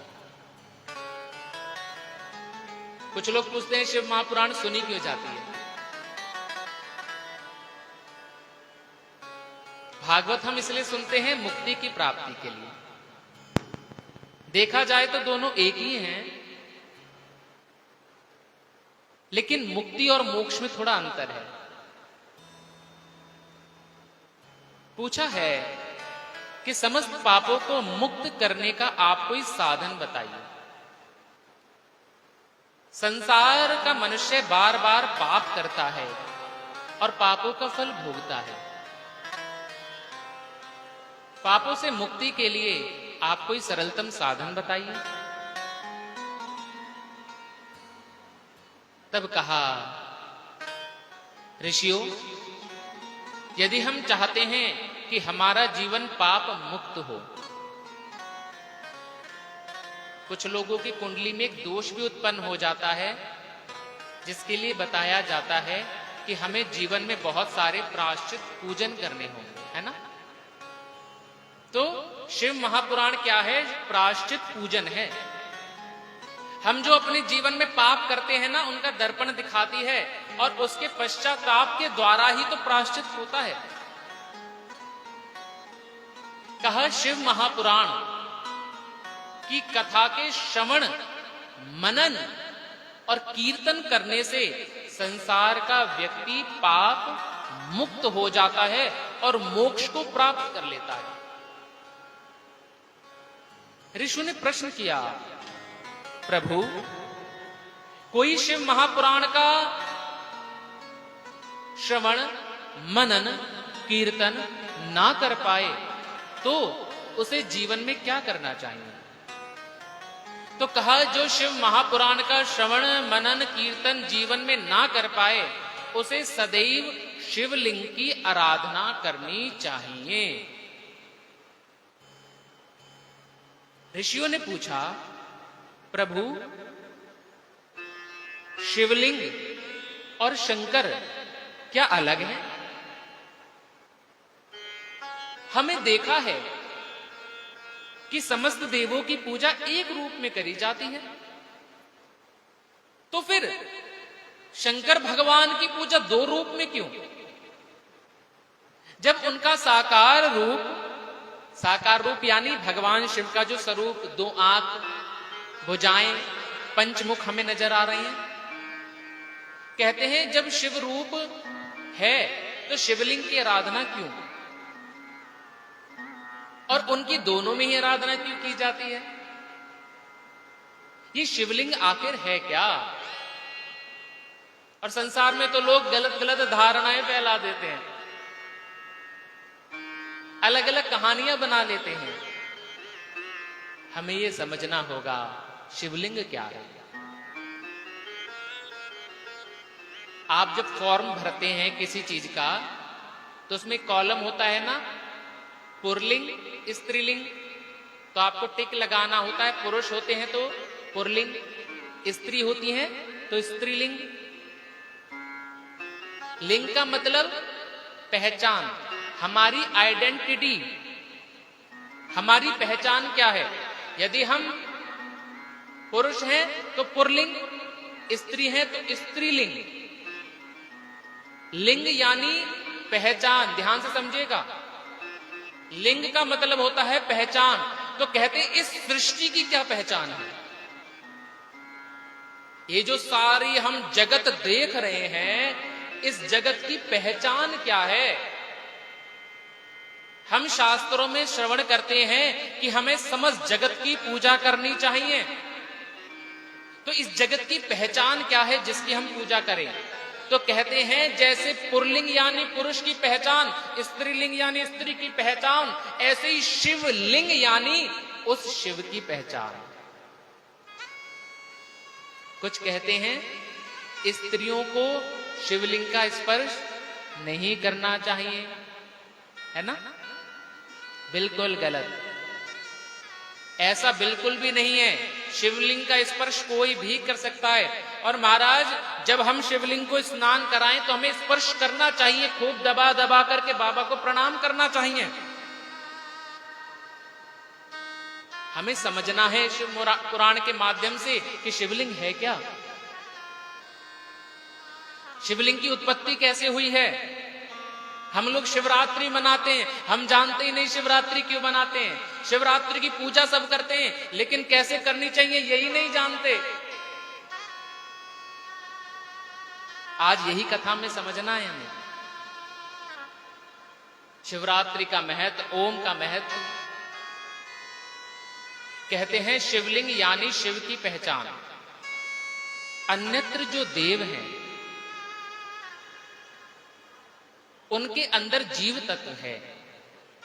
कुछ लोग पूछते हैं शिव महापुराण सुनी क्यों जाती है? भागवत हम इसलिए सुनते हैं मुक्ति की प्राप्ति के लिए। देखा जाए तो दोनों एक ही हैं, लेकिन मुक्ति और मोक्ष में थोड़ा अंतर है। पूछा है कि समस्त पापों को मुक्त करने का आप कोई साधन बताइए। संसार का मनुष्य बार बार पाप करता है और पापों का फल भोगता है। पापों से मुक्ति के लिए आप कोई सरलतम साधन बताइए। तब कहा, ऋषियों, यदि हम चाहते हैं कि हमारा जीवन पाप मुक्त हो, कुछ लोगों की कुंडली में एक दोष भी उत्पन्न हो जाता है, जिसके लिए बताया जाता है कि हमें जीवन में बहुत सारे प्रायश्चित पूजन करने होंगे, है ना? तो शिव महापुराण क्या है? प्रायश्चित पूजन है। हम जो अपने जीवन में पाप करते हैं ना, उनका दर्पण दिखाती है और उसके पश्चाताप के द्वारा ही तो प्रायश्चित होता है। कहा शिव महापुराण की कथा के श्रवण, मनन और कीर्तन करने से संसार का व्यक्ति पाप मुक्त हो जाता है और मोक्ष को प्राप्त कर लेता है। ऋषि ने प्रश्न किया, प्रभु कोई शिव महापुराण का श्रवण, मनन, कीर्तन ना कर पाए तो उसे जीवन में क्या करना चाहिए? तो कहा, जो शिव महापुराण का श्रवण मनन कीर्तन जीवन में ना कर पाए उसे सदैव शिवलिंग की आराधना करनी चाहिए। ऋषियों ने पूछा, प्रभु शिवलिंग और शंकर क्या अलग है? हमें देखा है कि समस्त देवों की पूजा एक रूप में करी जाती है, तो फिर शंकर भगवान की पूजा दो रूप में क्यों? जब उनका साकार रूप यानी भगवान शिव का जो स्वरूप, दो आंख, भुजाएं, पंचमुख हमें नजर आ रहे हैं, कहते हैं जब शिव रूप है तो शिवलिंग की आराधना क्यों? और उनकी दोनों में ही आराधना क्यों की जाती है? ये शिवलिंग आखिर है क्या? और संसार में तो लोग गलत गलत धारणाएं फैला देते हैं, अलग अलग कहानियां बना लेते हैं। हमें यह समझना होगा शिवलिंग क्या है। आप जब फॉर्म भरते हैं किसी चीज का तो उसमें कॉलम होता है ना, पुरलिंग स्त्रीलिंग, तो आपको टिक लगाना होता है। पुरुष होते हैं तो पुरलिंग, स्त्री होती है तो स्त्रीलिंग। लिंग का मतलब पहचान, हमारी आइडेंटिटी, हमारी पहचान क्या है। यदि हम पुरुष हैं तो पुरलिंग, स्त्री हैं तो स्त्रीलिंग। लिंग यानी पहचान, ध्यान से समझिएगा। लिंग का मतलब होता है पहचान। तो कहते हैं इस सृष्टि की क्या पहचान है? ये जो सारी हम जगत देख रहे हैं, इस जगत की पहचान क्या है? हम शास्त्रों में श्रवण करते हैं कि हमें समस्त जगत की पूजा करनी चाहिए। तो इस जगत की पहचान क्या है जिसकी हम पूजा करें? तो कहते हैं जैसे पुरलिंग यानी पुरुष की पहचान, स्त्रीलिंग यानी स्त्री की पहचान, ऐसे ही शिवलिंग यानी उस शिव की पहचान। कुछ कहते हैं स्त्रियों को शिवलिंग का स्पर्श नहीं करना चाहिए, है ना? बिल्कुल गलत, ऐसा बिल्कुल भी नहीं है। शिवलिंग का स्पर्श कोई भी कर सकता है। और महाराज, जब हम शिवलिंग को स्नान कराएं तो हमें स्पर्श करना चाहिए, खूब दबा दबा करके बाबा को प्रणाम करना चाहिए। हमें समझना है शिव पुराण के माध्यम से कि शिवलिंग है क्या, शिवलिंग की उत्पत्ति कैसे हुई है। हम लोग शिवरात्रि मनाते हैं, हम जानते ही नहीं शिवरात्रि क्यों मनाते हैं। शिवरात्रि की पूजा सब करते हैं, लेकिन कैसे करनी चाहिए यही नहीं जानते। आज यही कथा में समझना है हमें, शिवरात्रि का महत्व, ओम का महत्व। कहते हैं शिवलिंग यानी शिव की पहचान। अन्यत्र जो देव हैं उनके अंदर जीव तत्व है,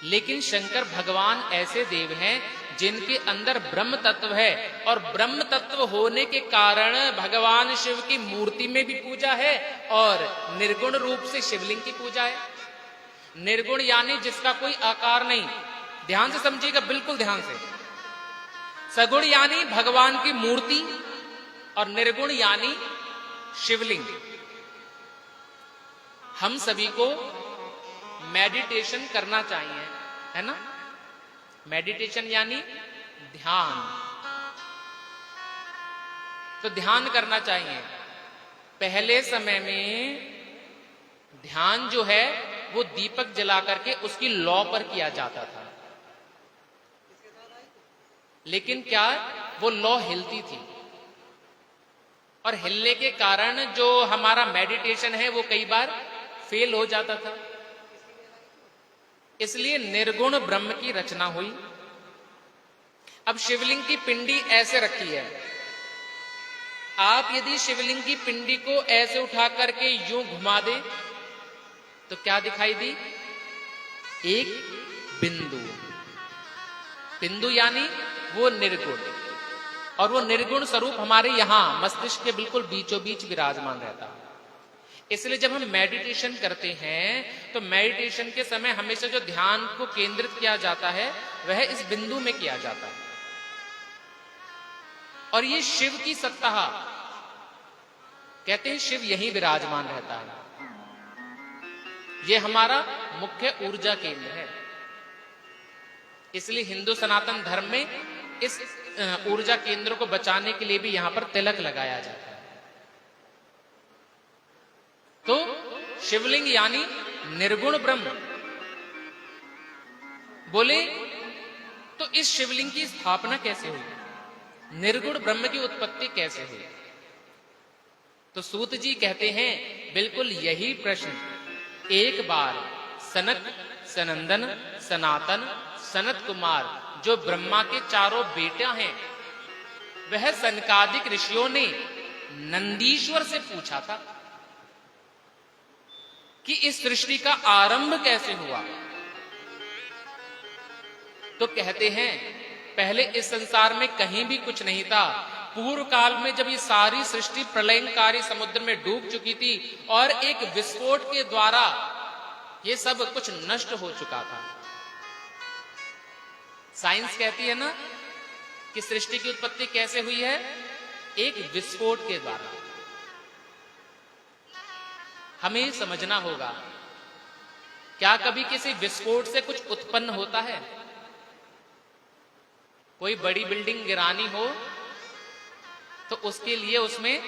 लेकिन शंकर भगवान ऐसे देव हैं जिनके अंदर ब्रह्म तत्व है। और ब्रह्म तत्व होने के कारण भगवान शिव की मूर्ति में भी पूजा है और निर्गुण रूप से शिवलिंग की पूजा है। निर्गुण यानी जिसका कोई आकार नहीं, ध्यान से समझिएगा, बिल्कुल ध्यान से। सगुण यानी भगवान की मूर्ति और निर्गुण यानी शिवलिंग। हम सभी को मेडिटेशन करना चाहिए, है ना? मेडिटेशन यानी ध्यान। तो ध्यान करना चाहिए। पहले समय में ध्यान जो है वो दीपक जला करके उसकी लौ पर किया जाता था, लेकिन क्या वो लौ हिलती थी और हिलने के कारण जो हमारा मेडिटेशन है वो कई बार फेल हो जाता था। इसलिए निर्गुण ब्रह्म की रचना हुई। अब शिवलिंग की पिंडी ऐसे रखी है, आप यदि शिवलिंग की पिंडी को ऐसे उठा करके यूं घुमा दें तो क्या दिखाई दी? एक बिंदु। बिंदु यानी वो निर्गुण, और वो निर्गुण स्वरूप हमारे यहां मस्तिष्क के बिल्कुल बीचों बीच विराजमान रहता है। इसलिए जब हम मेडिटेशन करते हैं तो मेडिटेशन के समय हमेशा जो ध्यान को केंद्रित किया जाता है वह इस बिंदु में किया जाता है। और ये शिव की सत्ता, कहते हैं शिव यहीं विराजमान रहता है। ये हमारा मुख्य ऊर्जा केंद्र है। इसलिए हिंदू सनातन धर्म में इस ऊर्जा केंद्र को बचाने के लिए भी यहां पर तिलक लगाया जाता है। तो शिवलिंग यानी निर्गुण ब्रह्म। बोले तो इस शिवलिंग की स्थापना कैसे हुई, निर्गुण ब्रह्म की उत्पत्ति कैसे हुई? तो सूत जी कहते हैं बिल्कुल यही प्रश्न एक बार सनक, सनंदन, सनातन, सनत कुमार जो ब्रह्मा के चारों बेटा हैं, वह सनकादिक ऋषियों ने नंदीश्वर से पूछा था कि इस सृष्टि का आरंभ कैसे हुआ। तो कहते हैं पहले इस संसार में कहीं भी कुछ नहीं था। पूर्व काल में जब ये सारी सृष्टि प्रलयंकारी समुद्र में डूब चुकी थी और एक विस्फोट के द्वारा ये सब कुछ नष्ट हो चुका था। साइंस कहती है ना कि सृष्टि की उत्पत्ति कैसे हुई है, एक विस्फोट के द्वारा। हमें समझना होगा, क्या कभी किसी विस्फोट से कुछ उत्पन्न होता है? कोई बड़ी बिल्डिंग गिरानी हो तो उसके लिए उसमें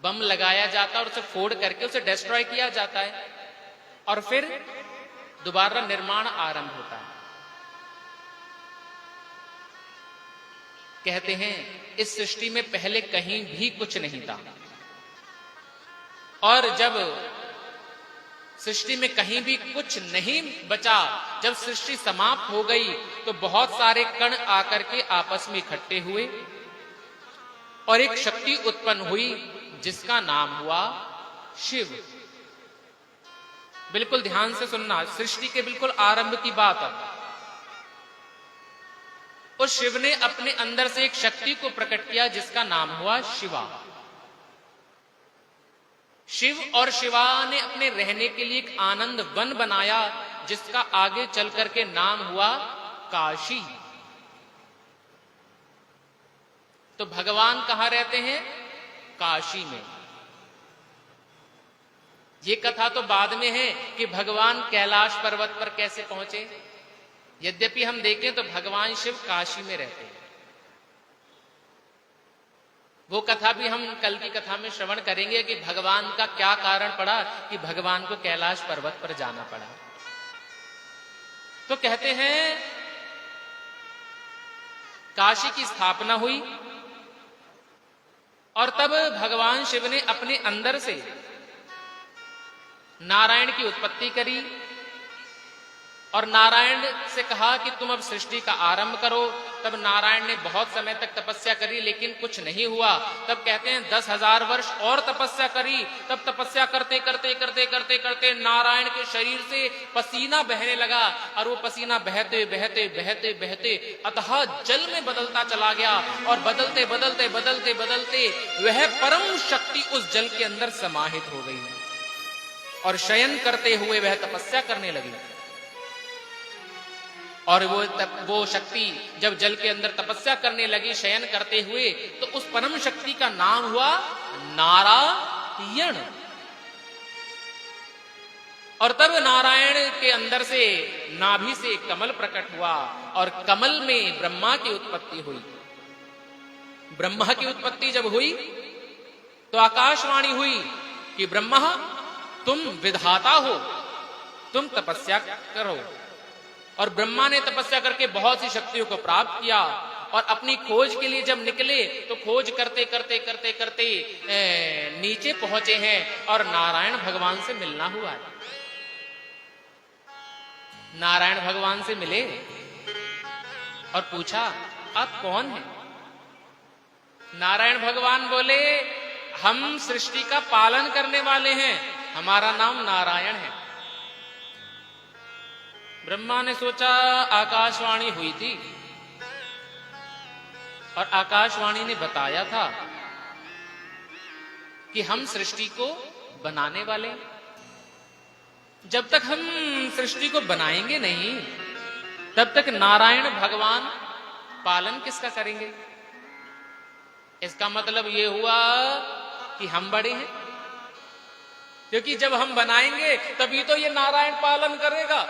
बम लगाया जाता है और उसे फोड़ करके उसे डिस्ट्रॉय किया जाता है और फिर दोबारा निर्माण आरंभ होता है। कहते हैं इस सृष्टि में पहले कहीं भी कुछ नहीं था, और जब सृष्टि में कहीं भी कुछ नहीं बचा, जब सृष्टि समाप्त हो गई तो बहुत सारे कण आकर के आपस में इकट्ठे हुए और एक शक्ति उत्पन्न हुई जिसका नाम हुआ शिव। बिल्कुल ध्यान से सुनना, सृष्टि के बिल्कुल आरंभ की बात है। उस शिव ने अपने अंदर से एक शक्ति को प्रकट किया जिसका नाम हुआ शिवा। शिव और शिवा ने अपने रहने के लिए एक आनंद वन बनाया जिसका आगे चल करके नाम हुआ काशी। तो भगवान कहां रहते हैं? काशी में। ये कथा तो बाद में है कि भगवान कैलाश पर्वत पर कैसे पहुंचे। यद्यपि हम देखें तो भगवान शिव काशी में रहते हैं। वो कथा भी हम कल की कथा में श्रवण करेंगे कि भगवान का क्या कारण पड़ा कि भगवान को कैलाश पर्वत पर जाना पड़ा। तो कहते हैं काशी की स्थापना हुई और तब भगवान शिव ने अपने अंदर से नारायण की उत्पत्ति करी और नारायण से कहा कि तुम अब सृष्टि का आरंभ करो। तब नारायण ने बहुत समय तक तपस्या करी लेकिन कुछ नहीं हुआ। तब कहते हैं 10,000 वर्ष और तपस्या करी। तब तपस्या करते करते करते करते करते नारायण के शरीर से पसीना बहने लगा और वो पसीना बहते बहते बहते बहते अतः जल में बदलता चला गया और बदलते बदलते बदलते बदलते वह परम शक्ति उस जल के अंदर समाहित हो गई और शयन करते हुए वह तपस्या करने लगी। और वो शक्ति जब जल के अंदर तपस्या करने लगी शयन करते हुए, तो उस परम शक्ति का नाम हुआ नारायण। और तब नारायण के अंदर से नाभि से कमल प्रकट हुआ और कमल में ब्रह्मा की उत्पत्ति हुई। ब्रह्मा की उत्पत्ति जब हुई तो आकाशवाणी हुई कि ब्रह्मा तुम विधाता हो, तुम तपस्या करो। और ब्रह्मा ने तपस्या करके बहुत सी शक्तियों को प्राप्त किया और अपनी खोज के लिए जब निकले तो खोज करते करते करते करते नीचे पहुंचे हैं और नारायण भगवान से मिलना हुआ है। नारायण भगवान से मिले और पूछा आप कौन हैं? नारायण भगवान बोले हम सृष्टि का पालन करने वाले हैं, हमारा नाम नारायण है। ब्रह्मा ने सोचा आकाशवाणी हुई थी और आकाशवाणी ने बताया था कि हम सृष्टि को बनाने वाले हैं। जब तक हम सृष्टि को बनाएंगे नहीं तब तक नारायण भगवान पालन किसका करेंगे? इसका मतलब यह हुआ कि हम बड़े हैं, क्योंकि जब हम बनाएंगे तभी तो ये नारायण पालन करेगा।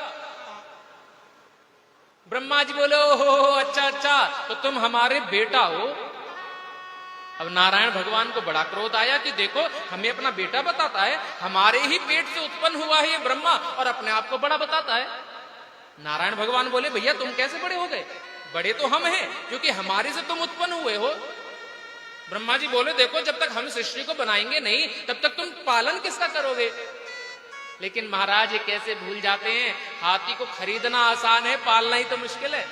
ब्रह्मा जी बोले ओहो अच्छा अच्छा, तो तुम हमारे बेटा हो। अब नारायण भगवान को बड़ा क्रोध आया कि देखो हमें अपना बेटा बताता है, हमारे ही पेट से उत्पन्न हुआ है ये ब्रह्मा और अपने आप को बड़ा बताता है। नारायण भगवान बोले भैया तुम कैसे बड़े हो गए? बड़े तो हम हैं क्योंकि हमारे से तुम उत्पन्न हुए हो। ब्रह्मा जी बोले देखो जब तक हम सृष्टि को बनाएंगे नहीं तब तक तुम पालन किसका करोगे? लेकिन महाराज ये कैसे भूल जाते हैं, हाथी को खरीदना आसान है, पालना ही तो मुश्किल है।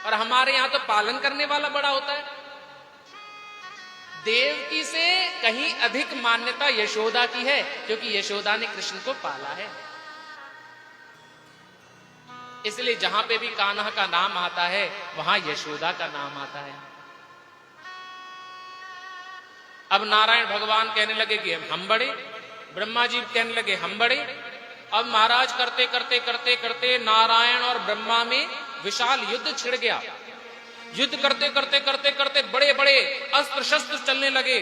और हमारे यहां तो पालन करने वाला बड़ा होता है। देवकी से कहीं अधिक मान्यता यशोदा की है, क्योंकि यशोदा ने कृष्ण को पाला है। इसलिए जहां पे भी कान्हा का नाम आता है वहां यशोदा का नाम आता है। अब नारायण भगवान कहने लगे कि हम बड़े, ब्रह्मा जी कहने लगे हम बड़े। अब महाराज करते करते करते करते नारायण और ब्रह्मा में विशाल युद्ध छिड़ गया। युद्ध करते करते करते करते बड़े बड़े अस्त्र शस्त्र चलने लगे।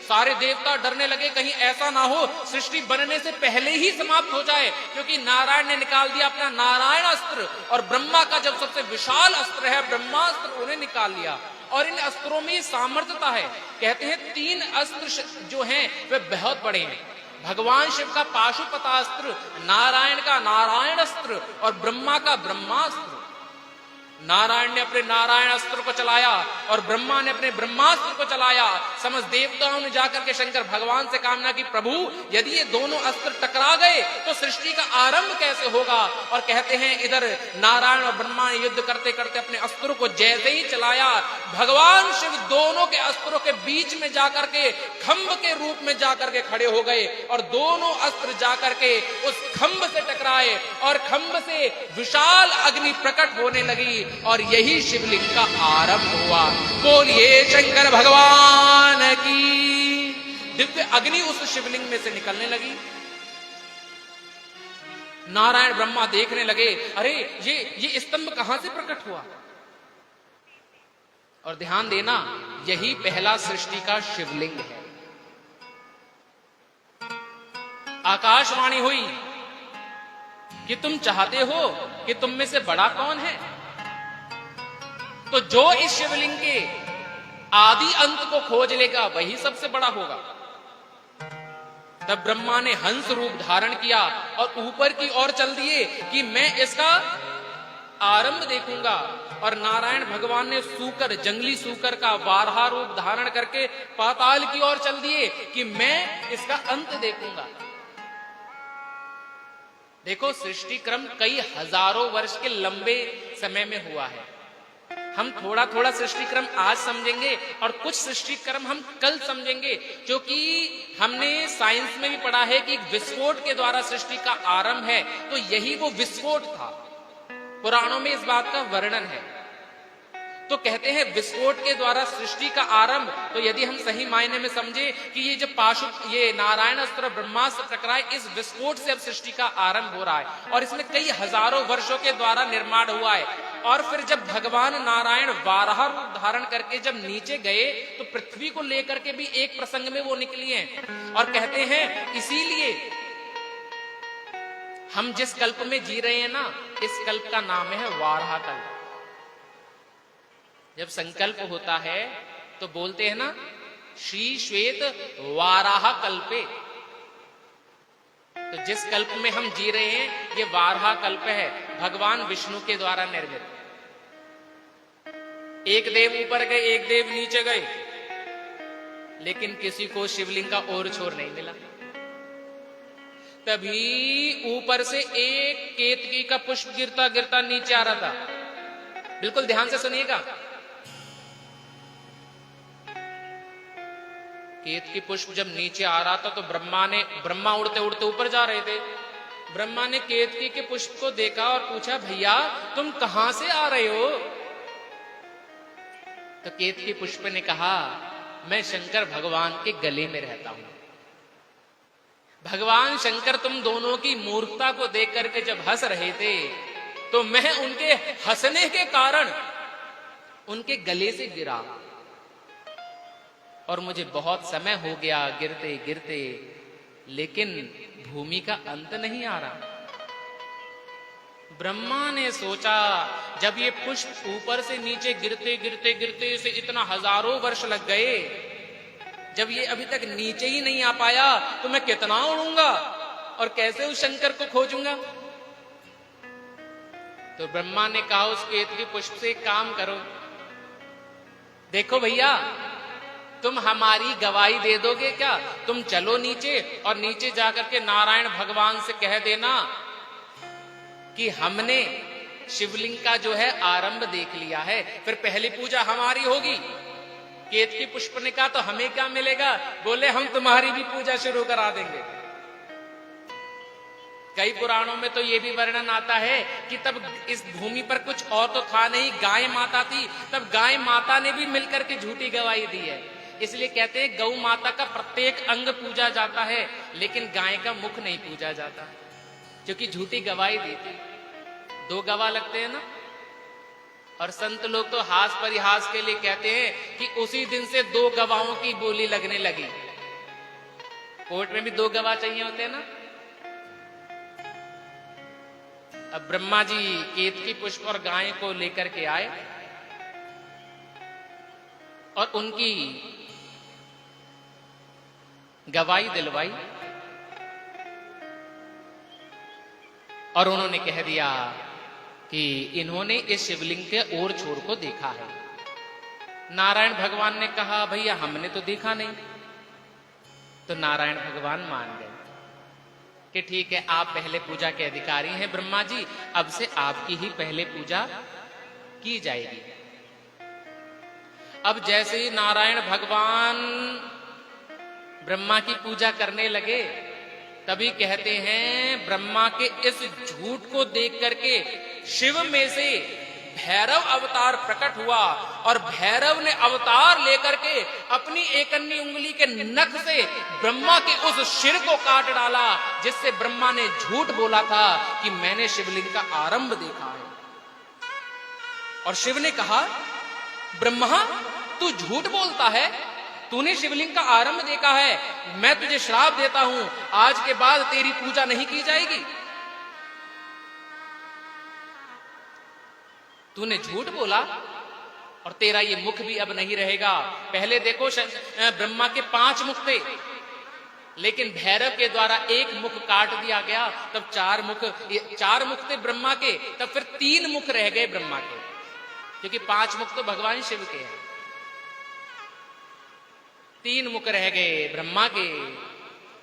सारे देवता डरने लगे कहीं ऐसा ना हो सृष्टि बनने से पहले ही समाप्त हो जाए, क्योंकि नारायण ने निकाल दिया अपना नारायण अस्त्र और ब्रह्मा का जब सबसे विशाल अस्त्र है ब्रह्मास्त्र उन्हें निकाल लिया। और इन अस्त्रों में सामर्थ्यता है। कहते हैं 3 अस्त्र जो हैं वे बहुत बड़े हैं। भगवान शिव का पाशुपतास्त्र, नारायण का नारायण अस्त्र और ब्रह्मा का ब्रह्मास्त्र। नारायण ने अपने नारायण अस्त्र को चलाया और ब्रह्मा ने अपने ब्रह्मास्त्र को चलाया। समस्त देवताओं ने जाकर के शंकर भगवान से कामना की प्रभु यदि ये दोनों अस्त्र टकरा गए तो सृष्टि का आरंभ कैसे होगा? और कहते हैं इधर नारायण और ब्रह्मा ने युद्ध करते करते अपने अस्त्रों को जैसे ही चलाया, भगवान शिव दोनों के अस्त्रों के बीच में जाकर के खंभ के रूप में जाकर के खड़े हो गए और दोनों अस्त्र जाकर के उस खंभ से टकराए और खंभ से विशाल अग्नि प्रकट होने लगी और यही शिवलिंग का आरंभ हुआ। बोलिए शंकर भगवान की। दिव्य अग्नि उस शिवलिंग में से निकलने लगी। नारायण ब्रह्मा देखने लगे अरे ये स्तंभ कहां से प्रकट हुआ? और ध्यान देना यही पहला सृष्टि का शिवलिंग है। आकाशवाणी हुई कि तुम चाहते हो कि तुम में से बड़ा कौन है? तो जो इस शिवलिंग के आदि अंत को खोज लेगा वही सबसे बड़ा होगा। तब ब्रह्मा ने हंस रूप धारण किया और ऊपर की ओर चल दिए कि मैं इसका आरंभ देखूंगा। और नारायण भगवान ने सूकर, जंगली सूकर का वारहा रूप धारण करके पाताल की ओर चल दिए कि मैं इसका अंत देखूंगा। देखो सृष्टि क्रम कई हजारों वर्ष के लंबे समय में हुआ है। हम थोड़ा थोड़ा सृष्टि क्रम आज समझेंगे और कुछ सृष्टि क्रम हम कल समझेंगे, क्योंकि हमने साइंस में भी पढ़ा है कि विस्फोट के द्वारा सृष्टि का आरंभ है। तो यही वो विस्फोट था। पुराणों में इस बात का वर्णन है। तो कहते हैं विस्फोट के द्वारा सृष्टि का आरंभ। तो यदि हम सही मायने में समझे कि ये जो ये नारायण अस्त्र ब्रह्मास्त्र टकराए, इस विस्फोट से अब सृष्टि का आरंभ हो रहा है और इसमें कई हजारों वर्षों के द्वारा निर्माण हुआ है। और फिर जब भगवान नारायण वाराह रूप धारण करके जब नीचे गए तो पृथ्वी को लेकर के भी एक प्रसंग में वो निकली हैं। और कहते हैं इसीलिए हम जिस कल्प में जी रहे हैं ना, इस कल्प का नाम है वाराह कल्प। जब संकल्प होता है तो बोलते हैं ना श्री श्वेत वाराह कल्पे। तो जिस कल्प में हम जी रहे हैं ये वाराह कल्प है, भगवान विष्णु के द्वारा निर्मित। एक देव ऊपर गए, एक देव नीचे गए, लेकिन किसी को शिवलिंग का और छोर नहीं मिला। तभी ऊपर से एक केतकी का पुष्प गिरता गिरता नीचे आ रहा था। बिल्कुल ध्यान से सुनिएगा। केतकी पुष्प जब नीचे आ रहा था तो ब्रह्मा उड़ते उड़ते ऊपर जा रहे थे। ब्रह्मा ने केतकी के पुष्प को देखा और पूछा, भैया तुम कहां से आ रहे हो? तो केतकी पुष्प ने कहा, मैं शंकर भगवान के गले में रहता हूं। भगवान शंकर तुम दोनों की मूर्खता को देख करके जब हंस रहे थे, तो मैं उनके हंसने के कारण उनके गले से गिरा और मुझे बहुत समय हो गया गिरते गिरते, लेकिन भूमि का अंत नहीं आ रहा। ब्रह्मा ने सोचा, जब ये पुष्प ऊपर से नीचे गिरते गिरते गिरते इसे इतना हजारों वर्ष लग गए, जब ये अभी तक नीचे ही नहीं आ पाया तो मैं कितना उड़ूंगा और कैसे उस शंकर को खोजूंगा। तो ब्रह्मा ने कहा, उस केतकी पुष्प से एक काम करो, देखो भैया तुम हमारी गवाही दे दोगे क्या? तुम चलो नीचे और नीचे जाकर के नारायण भगवान से कह देना कि हमने शिवलिंग का जो है आरंभ देख लिया है, फिर पहली पूजा हमारी होगी। केतकी पुष्प ने कहा, तो हमें क्या मिलेगा? बोले, हम तुम्हारी भी पूजा शुरू करा देंगे। कई पुराणों में तो यह भी वर्णन आता है कि तब इस भूमि पर कुछ और तो था नहीं, गाय माता थी। तब गाय माता ने भी मिलकर के झूठी गवाही दी है। इसलिए कहते हैं गौ माता का प्रत्येक अंग पूजा जाता है, लेकिन गाय का मुख नहीं पूजा जाता, क्योंकि झूठी गवाही दी थी। दो गवाह लगते हैं ना, और संत लोग तो हास परिहास के लिए कहते हैं कि उसी दिन से दो गवाहों की बोली लगने लगी। कोर्ट में भी दो गवाह चाहिए होते हैं ना। अब ब्रह्मा जी केतकी पुष्प और गाय को लेकर के आए और उनकी गवाही दिलवाई और उन्होंने कह दिया कि इन्होंने इस शिवलिंग के ओर छोर को देखा है। नारायण भगवान ने कहा, भैया हमने तो देखा नहीं। तो नारायण भगवान मान गए कि ठीक है, आप पहले पूजा के अधिकारी हैं ब्रह्मा जी, अब से आपकी ही पहले पूजा की जाएगी। अब जैसे ही नारायण भगवान ब्रह्मा की पूजा करने लगे, तभी कहते हैं ब्रह्मा के इस झूठ को देख करके शिव में से भैरव अवतार प्रकट हुआ और भैरव ने अवतार लेकर के अपनी एकन्नी उंगली के नख से ब्रह्मा के उस सिर को काट डाला, जिससे ब्रह्मा ने झूठ बोला था कि मैंने शिवलिंग का आरंभ देखा है। और शिव ने कहा, ब्रह्मा तू झूठ बोलता है, तूने शिवलिंग का आरंभ देखा है, मैं तुझे श्राप देता हूं, आज के बाद तेरी पूजा नहीं की जाएगी। तूने झूठ बोला और तेरा ये मुख भी अब नहीं रहेगा। पहले देखो ब्रह्मा के 5 मुख थे, लेकिन भैरव के द्वारा एक मुख काट दिया गया, तब 4 मुख थे ब्रह्मा के, तब फिर 3 मुख रह गए ब्रह्मा के, क्योंकि 5 मुख तो भगवान शिव के हैं। 3 मुख रह गए ब्रह्मा के।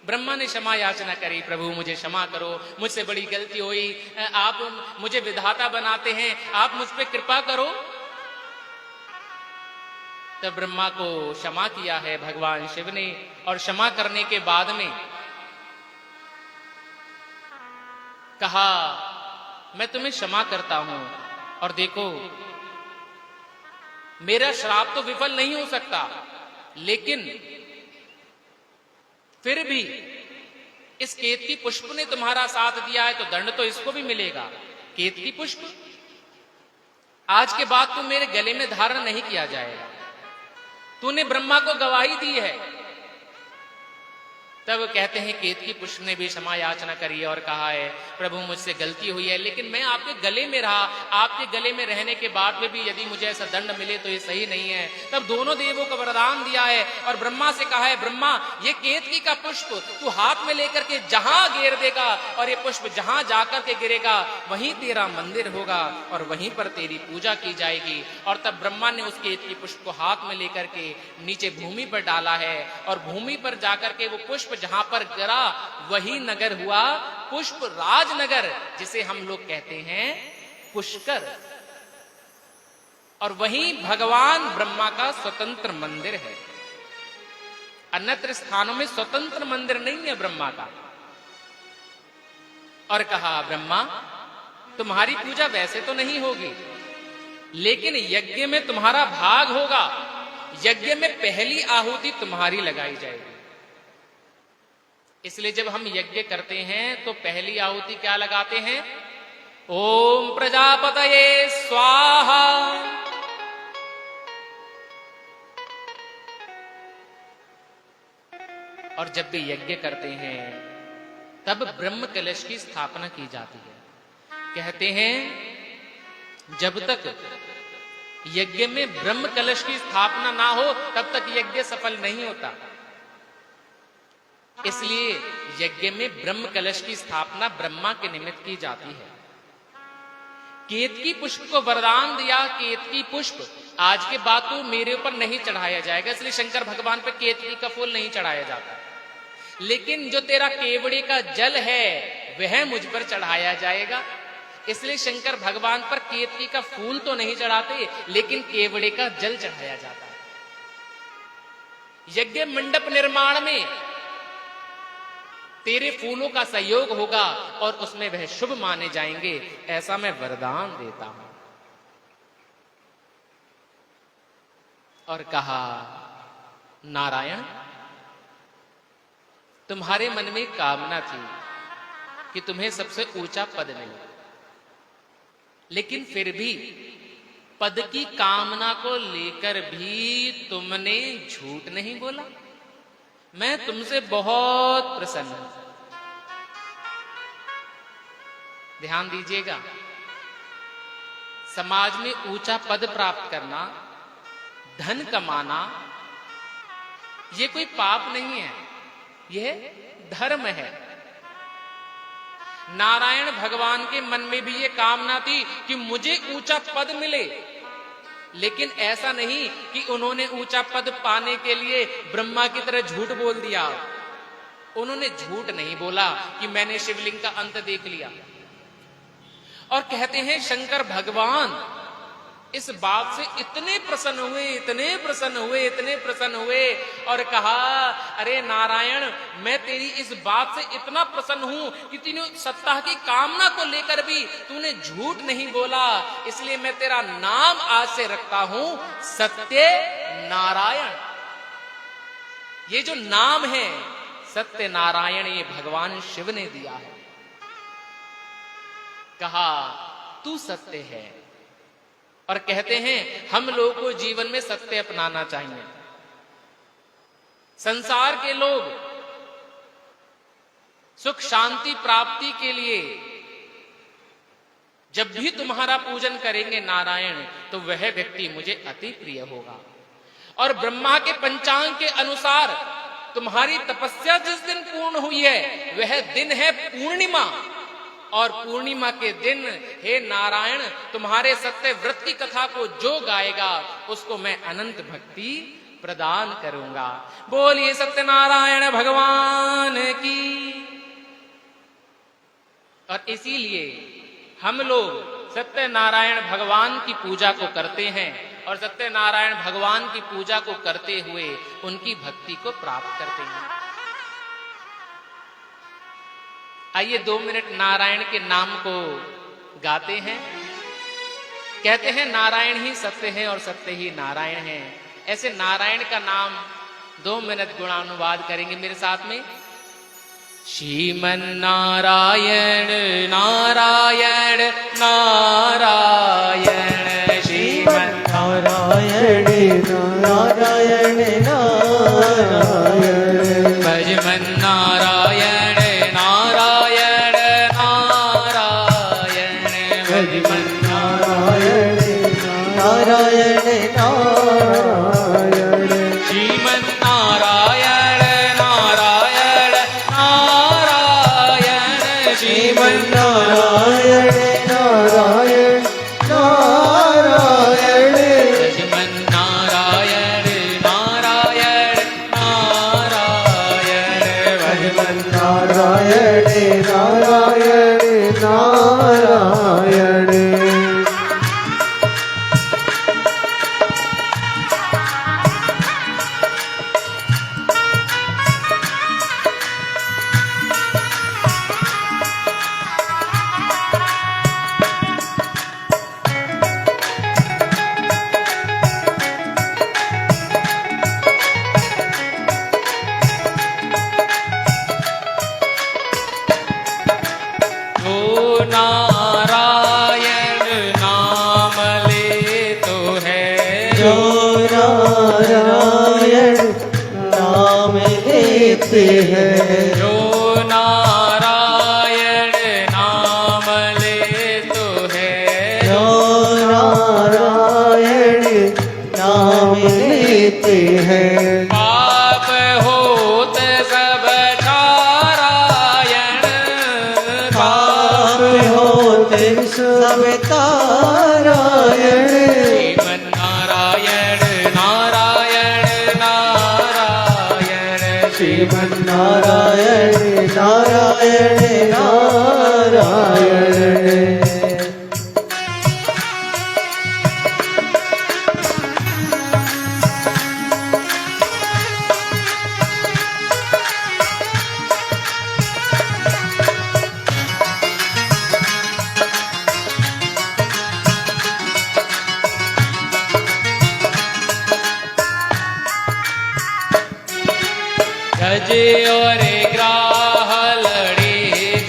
ब्रह्मा ने क्षमा याचना करी, प्रभु मुझे क्षमा करो, मुझसे बड़ी गलती हुई, आप मुझे विधाता बनाते हैं, आप मुझ पे कृपा करो। तब ब्रह्मा को क्षमा किया है भगवान शिव ने, और क्षमा करने के बाद में कहा, मैं तुम्हें क्षमा करता हूं, और देखो मेरा श्राप तो विफल नहीं हो सकता, लेकिन फिर भी इस केतकी पुष्प ने तुम्हारा साथ दिया है, तो दंड तो इसको भी मिलेगा। केतकी पुष्प आज के बाद तुम मेरे गले में धारण नहीं किया जाएगा। तूने ब्रह्मा को गवाही दी है। तब कहते हैं केतकी पुष्प ने भी क्षमा याचना करी और कहा है, प्रभु मुझसे गलती हुई है, लेकिन मैं आपके गले में रहा, आपके गले में रहने के बाद में भी यदि मुझे ऐसा दंड मिले तो ये सही नहीं है। तब दोनों देवों को वरदान दिया है और ब्रह्मा से कहा है, ब्रह्मा ये केतकी का पुष्प तू हाथ में लेकर के जहां गिर देगा, और ये पुष्प जहां जाकर के गिरेगा वहीं तेरा मंदिर होगा और वहीं पर तेरी पूजा की जाएगी। और तब ब्रह्मा ने उस केतकी पुष्प को हाथ में लेकर के नीचे भूमि पर डाला है, और भूमि पर जाकर के वो पुष्प जहां पर गिरा वही नगर हुआ पुष्प राजनगर, जिसे हम लोग कहते हैं पुष्कर। और वहीं भगवान ब्रह्मा का स्वतंत्र मंदिर है। अन्यत्र स्थानों में स्वतंत्र मंदिर नहीं है ब्रह्मा का। और कहा, ब्रह्मा तुम्हारी पूजा वैसे तो नहीं होगी, लेकिन यज्ञ में तुम्हारा भाग होगा। यज्ञ में पहली आहुति तुम्हारी लगाई जाएगी। इसलिए जब हम यज्ञ करते हैं तो पहली आहुति क्या लगाते हैं? ओम प्रजापतये स्वाहा। और जब भी यज्ञ करते हैं तब ब्रह्म कलश की स्थापना की जाती है। कहते हैं जब तक यज्ञ में ब्रह्म कलश की स्थापना ना हो तब तक यज्ञ सफल नहीं होता। इसलिए यज्ञ में ब्रह्म कलश की स्थापना ब्रह्मा के निमित्त की जाती है। केतकी पुष्प को वरदान दिया, केतकी पुष्प आज के बाद तो मेरे ऊपर नहीं चढ़ाया जाएगा, इसलिए शंकर भगवान पर केतकी का फूल नहीं चढ़ाया जाता, लेकिन जो तेरा केवड़े का जल है वह मुझ पर चढ़ाया जाएगा। इसलिए शंकर भगवान पर केतकी का फूल तो नहीं चढ़ाते, लेकिन केवड़े का जल चढ़ाया जाता है। यज्ञ मंडप निर्माण में तेरे फूलों का सहयोग होगा और उसमें वह शुभ माने जाएंगे, ऐसा मैं वरदान देता हूं। और कहा, नारायण तुम्हारे मन में कामना थी कि तुम्हें सबसे ऊंचा पद मिले, लेकिन फिर भी पद की कामना को लेकर भी तुमने झूठ नहीं बोला। मैं तुमसे बहुत प्रसन्न हूं। ध्यान दीजिएगा, समाज में ऊंचा पद प्राप्त करना, धन कमाना, यह कोई पाप नहीं है, यह धर्म है। नारायण भगवान के मन में भी यह कामना थी कि मुझे ऊंचा पद मिले, लेकिन ऐसा नहीं कि उन्होंने ऊंचा पद पाने के लिए ब्रह्मा की तरह झूठ बोल दिया। उन्होंने झूठ नहीं बोला कि मैंने शिवलिंग का अंत देख लिया। और कहते हैं शंकर भगवान इस बात से इतने प्रसन्न हुए, इतने प्रसन्न हुए, इतने प्रसन्न हुए और कहा, अरे नारायण मैं तेरी इस बात से इतना प्रसन्न हूं कि तूने सत्ता की कामना को लेकर भी तूने झूठ नहीं बोला, इसलिए मैं तेरा नाम आज से रखता हूं सत्य नारायण। ये जो नाम है सत्य नारायण, ये भगवान शिव ने दिया है। कहा तू सत्य है। और कहते हैं हम लोगों को जीवन में सत्य अपनाना चाहिए। संसार के लोग सुख शांति प्राप्ति के लिए जब भी तुम्हारा पूजन करेंगे नारायण, तो वह व्यक्ति मुझे अति प्रिय होगा। और ब्रह्मा के पंचांग के अनुसार तुम्हारी तपस्या जिस दिन पूर्ण हुई है वह दिन है पूर्णिमा, और पूर्णिमा के दिन हे नारायण तुम्हारे सत्य व्रत की कथा को जो गाएगा उसको मैं अनंत भक्ति प्रदान करूंगा। बोलिए सत्यनारायण भगवान की। और इसीलिए हम लोग सत्यनारायण भगवान की पूजा को करते हैं और सत्यनारायण भगवान की पूजा को करते हुए उनकी भक्ति को प्राप्त करते हैं। आइए 2 मिनट नारायण के नाम को गाते हैं। कहते हैं नारायण ही सत्य है और सत्य ही नारायण है। ऐसे नारायण का नाम 2 मिनट गुणानुवाद करेंगे मेरे साथ में। श्रीमन नारायण नारायण नारायण, श्रीमन नारायण नारायण नारायण, भजमन नारायण नारायण नारायण, भजमन नारायण नारायण नारायण, श्रीमन नारायण नारायण नारायण, श्रीमन नारायण नारायण नारायण, भजमन नारायण नारायण नारायण, भजमन नारायण नाम लेते हैं, जो नारायण नाम ले तो है, जो नारायण नाम लेते हैं, पाप होत सब नारायण, पाप होते सब तारायण, श्रीमन नारायण नारायण नारायण, श्रीमन नारायण नारायण नारायण। गज और ग्राह लड़े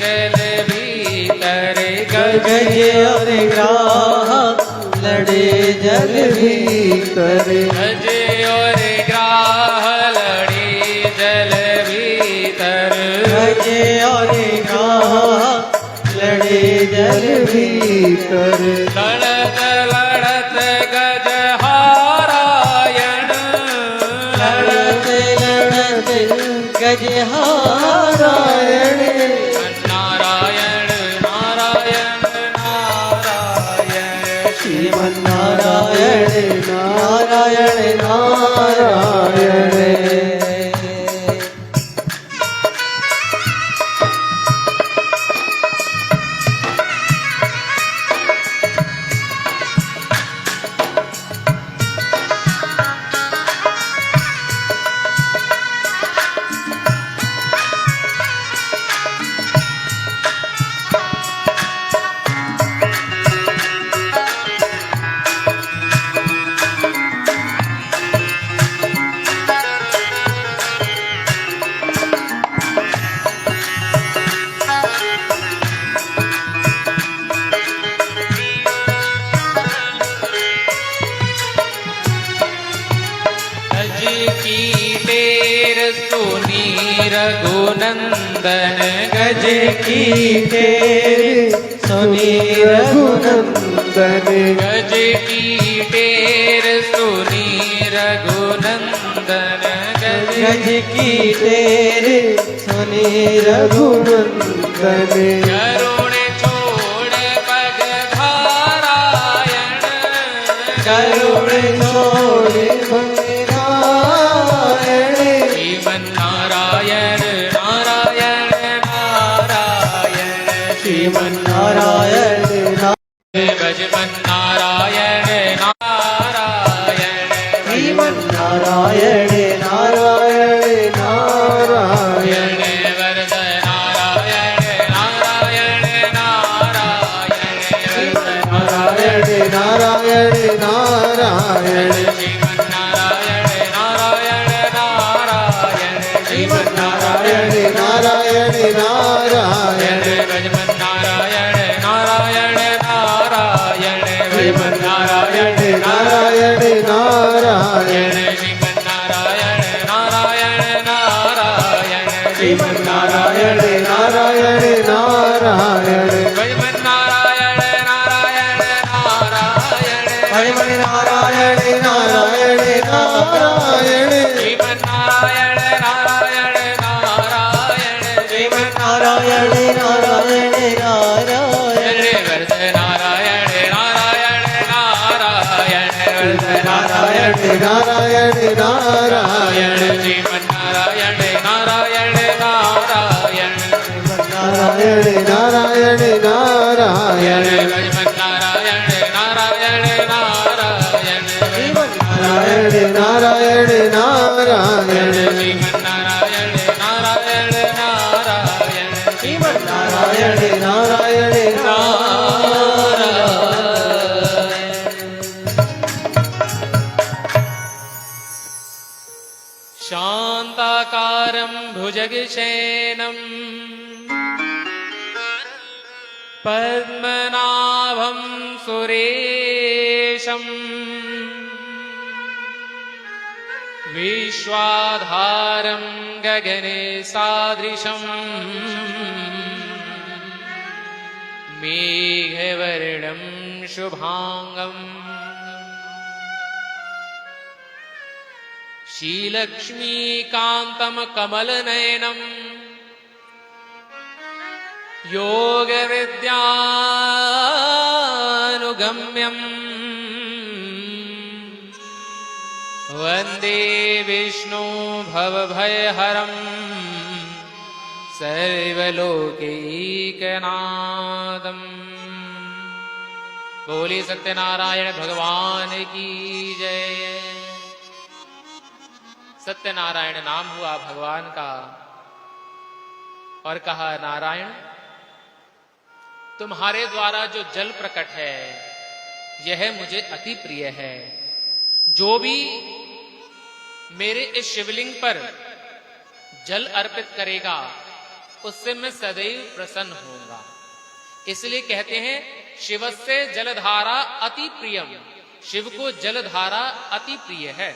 जल भीतर, गज और ग्राह लड़े जल भीतर, गज और ग्राह लड़े जल भीतर, गज और ग्राह लड़े जल भीतर, लड़त लड़त गज हारायण, लड़त लड़त गज हारायण, नारायण नारायण नारायण, श्रीमन नारायण नारायण नारायण। गज की टेर सुनी रघुनंदन, गज की टेर सुनी रघुनंदन, गज की टेर सुनी रघुनंदन, गज की टेर सुनी रघुनंदन, करुण छोड़ पग धारायण, करुण छोड़ नारायण, श्रीमन नारायण नारायण नारायण, श्रीमन नारायण भजमन नारायण नारायण, श्रीमन नारायण नारायण नारायण, वरद नारायण नारायण नारायण, नारायण नारायण नारायण, श्रीमन नारायण नारायण नारायण, श्रीमन नारायण नारायण नारायण, भजमन नारायण नारायण नारायण, श्रीमन नारायण नारायण नारायण, श्रीमन नारायण नारायण नारायण, श्रीमन नारायण नारायण नारायण, भजमन नारायण नारायण नारायण, हरिमन नारायण नारायण नारायण, श्रीमन नारायण नारायण नारायण, श्रीमन नारायण नारायण नारायण, वरद नारायण नारायण नारायण, वरद नारायण नारायण नारायण, श्रीमन नारायण नारायण नारायण, नारायण नारायण नारायण, भजमन नारायण नारायण नारायण, श्रीमन नारायण नारायण नारायण, श्रीमन नारायण नारायण नारायण, श्रीमन नारायण नारायण नारायण। शान्ताकारं भुजगशयनं पद्मनाभं सुरेशम् विश्वाधारं गगने सादृशम् मेघवर्णं शुभांगम् श्रीलक्ष्मीकान्तं कमलनयनम् योगविद्यानुगम्यम् वन्दे विष्णु भवभयहरं सर्वलोकैकनाथम्। बोले सत्यनारायण भगवान की जय। सत्यनारायण नाम हुआ भगवान का और कहा, नारायण तुम्हारे द्वारा जो जल प्रकट है यह मुझे अति प्रिय है। जो भी मेरे इस शिवलिंग पर जल अर्पित करेगा उससे मैं सदैव प्रसन्न होऊंगा। इसलिए कहते हैं शिवस्य जलधारा अति प्रियम। शिव को जलधारा अति प्रिय है।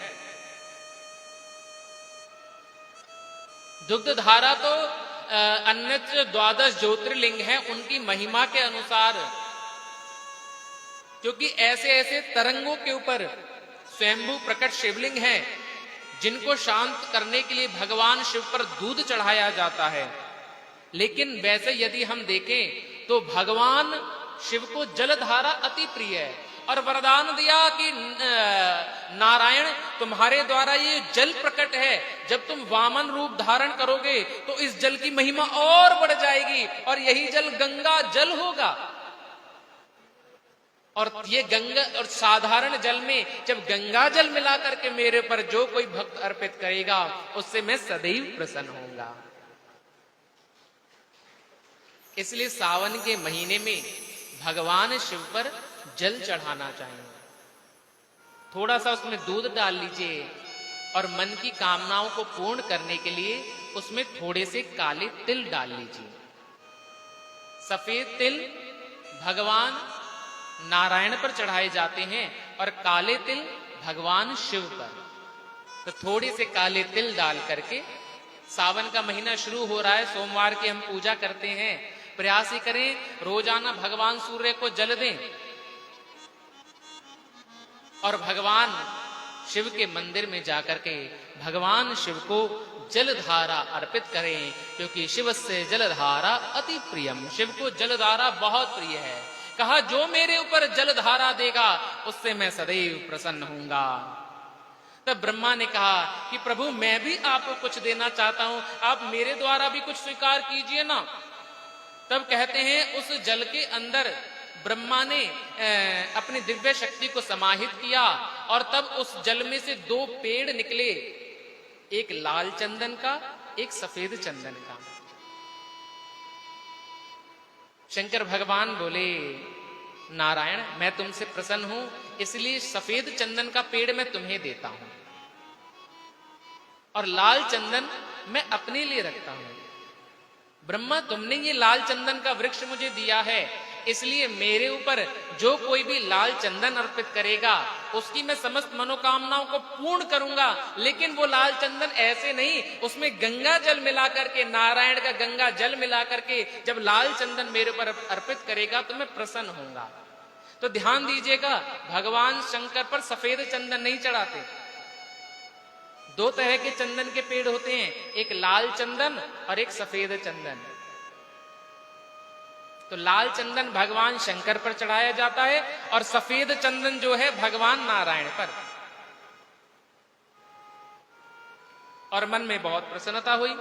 दुग्ध धारा तो अन्य 12 ज्योतिर्लिंग हैं, उनकी महिमा के अनुसार, क्योंकि ऐसे ऐसे तरंगों के ऊपर स्वयंभू प्रकट शिवलिंग हैं जिनको शांत करने के लिए भगवान शिव पर दूध चढ़ाया जाता है। लेकिन वैसे यदि हम देखें तो भगवान शिव को जलधारा अति प्रिय है और वरदान दिया कि नारायण तुम्हारे द्वारा ये जल प्रकट है, जब तुम वामन रूप धारण करोगे तो इस जल की महिमा और बढ़ जाएगी और यही जल गंगा जल होगा। और ये गंगा और साधारण जल में जब गंगा जल मिला करके मेरे पर जो कोई भक्त अर्पित करेगा उससे मैं सदैव प्रसन्न होऊंगा। इसलिए सावन के महीने में भगवान शिव पर जल चढ़ाना चाहिए। थोड़ा सा उसमें दूध डाल लीजिए और मन की कामनाओं को पूर्ण करने के लिए उसमें थोड़े से काले तिल डाल लीजिए। सफेद तिल भगवान नारायण पर चढ़ाए जाते हैं और काले तिल भगवान शिव पर। तो थोड़े से काले तिल डाल करके, सावन का महीना शुरू हो रहा है, सोमवार की हम पूजा करते हैं, प्रयास ही करें रोजाना भगवान सूर्य को जल दें और भगवान शिव के मंदिर में जाकर के भगवान शिव को जलधारा अर्पित करें, क्योंकि शिव से जलधारा अति प्रियम। शिव को जलधारा बहुत प्रिय है। कहा जो मेरे ऊपर जलधारा देगा उससे मैं सदैव प्रसन्न होऊंगा। तब ब्रह्मा ने कहा कि प्रभु मैं भी आपको कुछ देना चाहता हूं, आप मेरे द्वारा भी कुछ स्वीकार कीजिए ना। तब कहते हैं उस जल के अंदर ब्रह्मा ने अपनी दिव्य शक्ति को समाहित किया और तब उस जल में से 2 पेड़ निकले, एक लाल चंदन का, एक सफेद चंदन का। शंकर भगवान बोले, नारायण मैं तुमसे प्रसन्न हूं, इसलिए सफेद चंदन का पेड़ मैं तुम्हें देता हूं और लाल चंदन मैं अपने लिए रखता हूं। ब्रह्मा तुमने ये लाल चंदन का वृक्ष मुझे दिया है, इसलिए मेरे ऊपर जो कोई भी लाल चंदन अर्पित करेगा उसकी मैं समस्त मनोकामनाओं को पूर्ण करूंगा। लेकिन वो लाल चंदन ऐसे नहीं, उसमें गंगा जल मिला करके, नारायण का गंगा जल मिला करके जब लाल चंदन मेरे ऊपर अर्पित करेगा तो मैं प्रसन्न होऊंगा। तो ध्यान दीजिएगा, भगवान शंकर पर सफेद चंदन नहीं चढ़ाते। 2 तरह के चंदन के पेड़ होते हैं, एक लाल चंदन और एक सफेद चंदन। तो लाल चंदन भगवान शंकर पर चढ़ाया जाता है और सफेद चंदन जो है भगवान नारायण पर। और मन में बहुत प्रसन्नता हुई।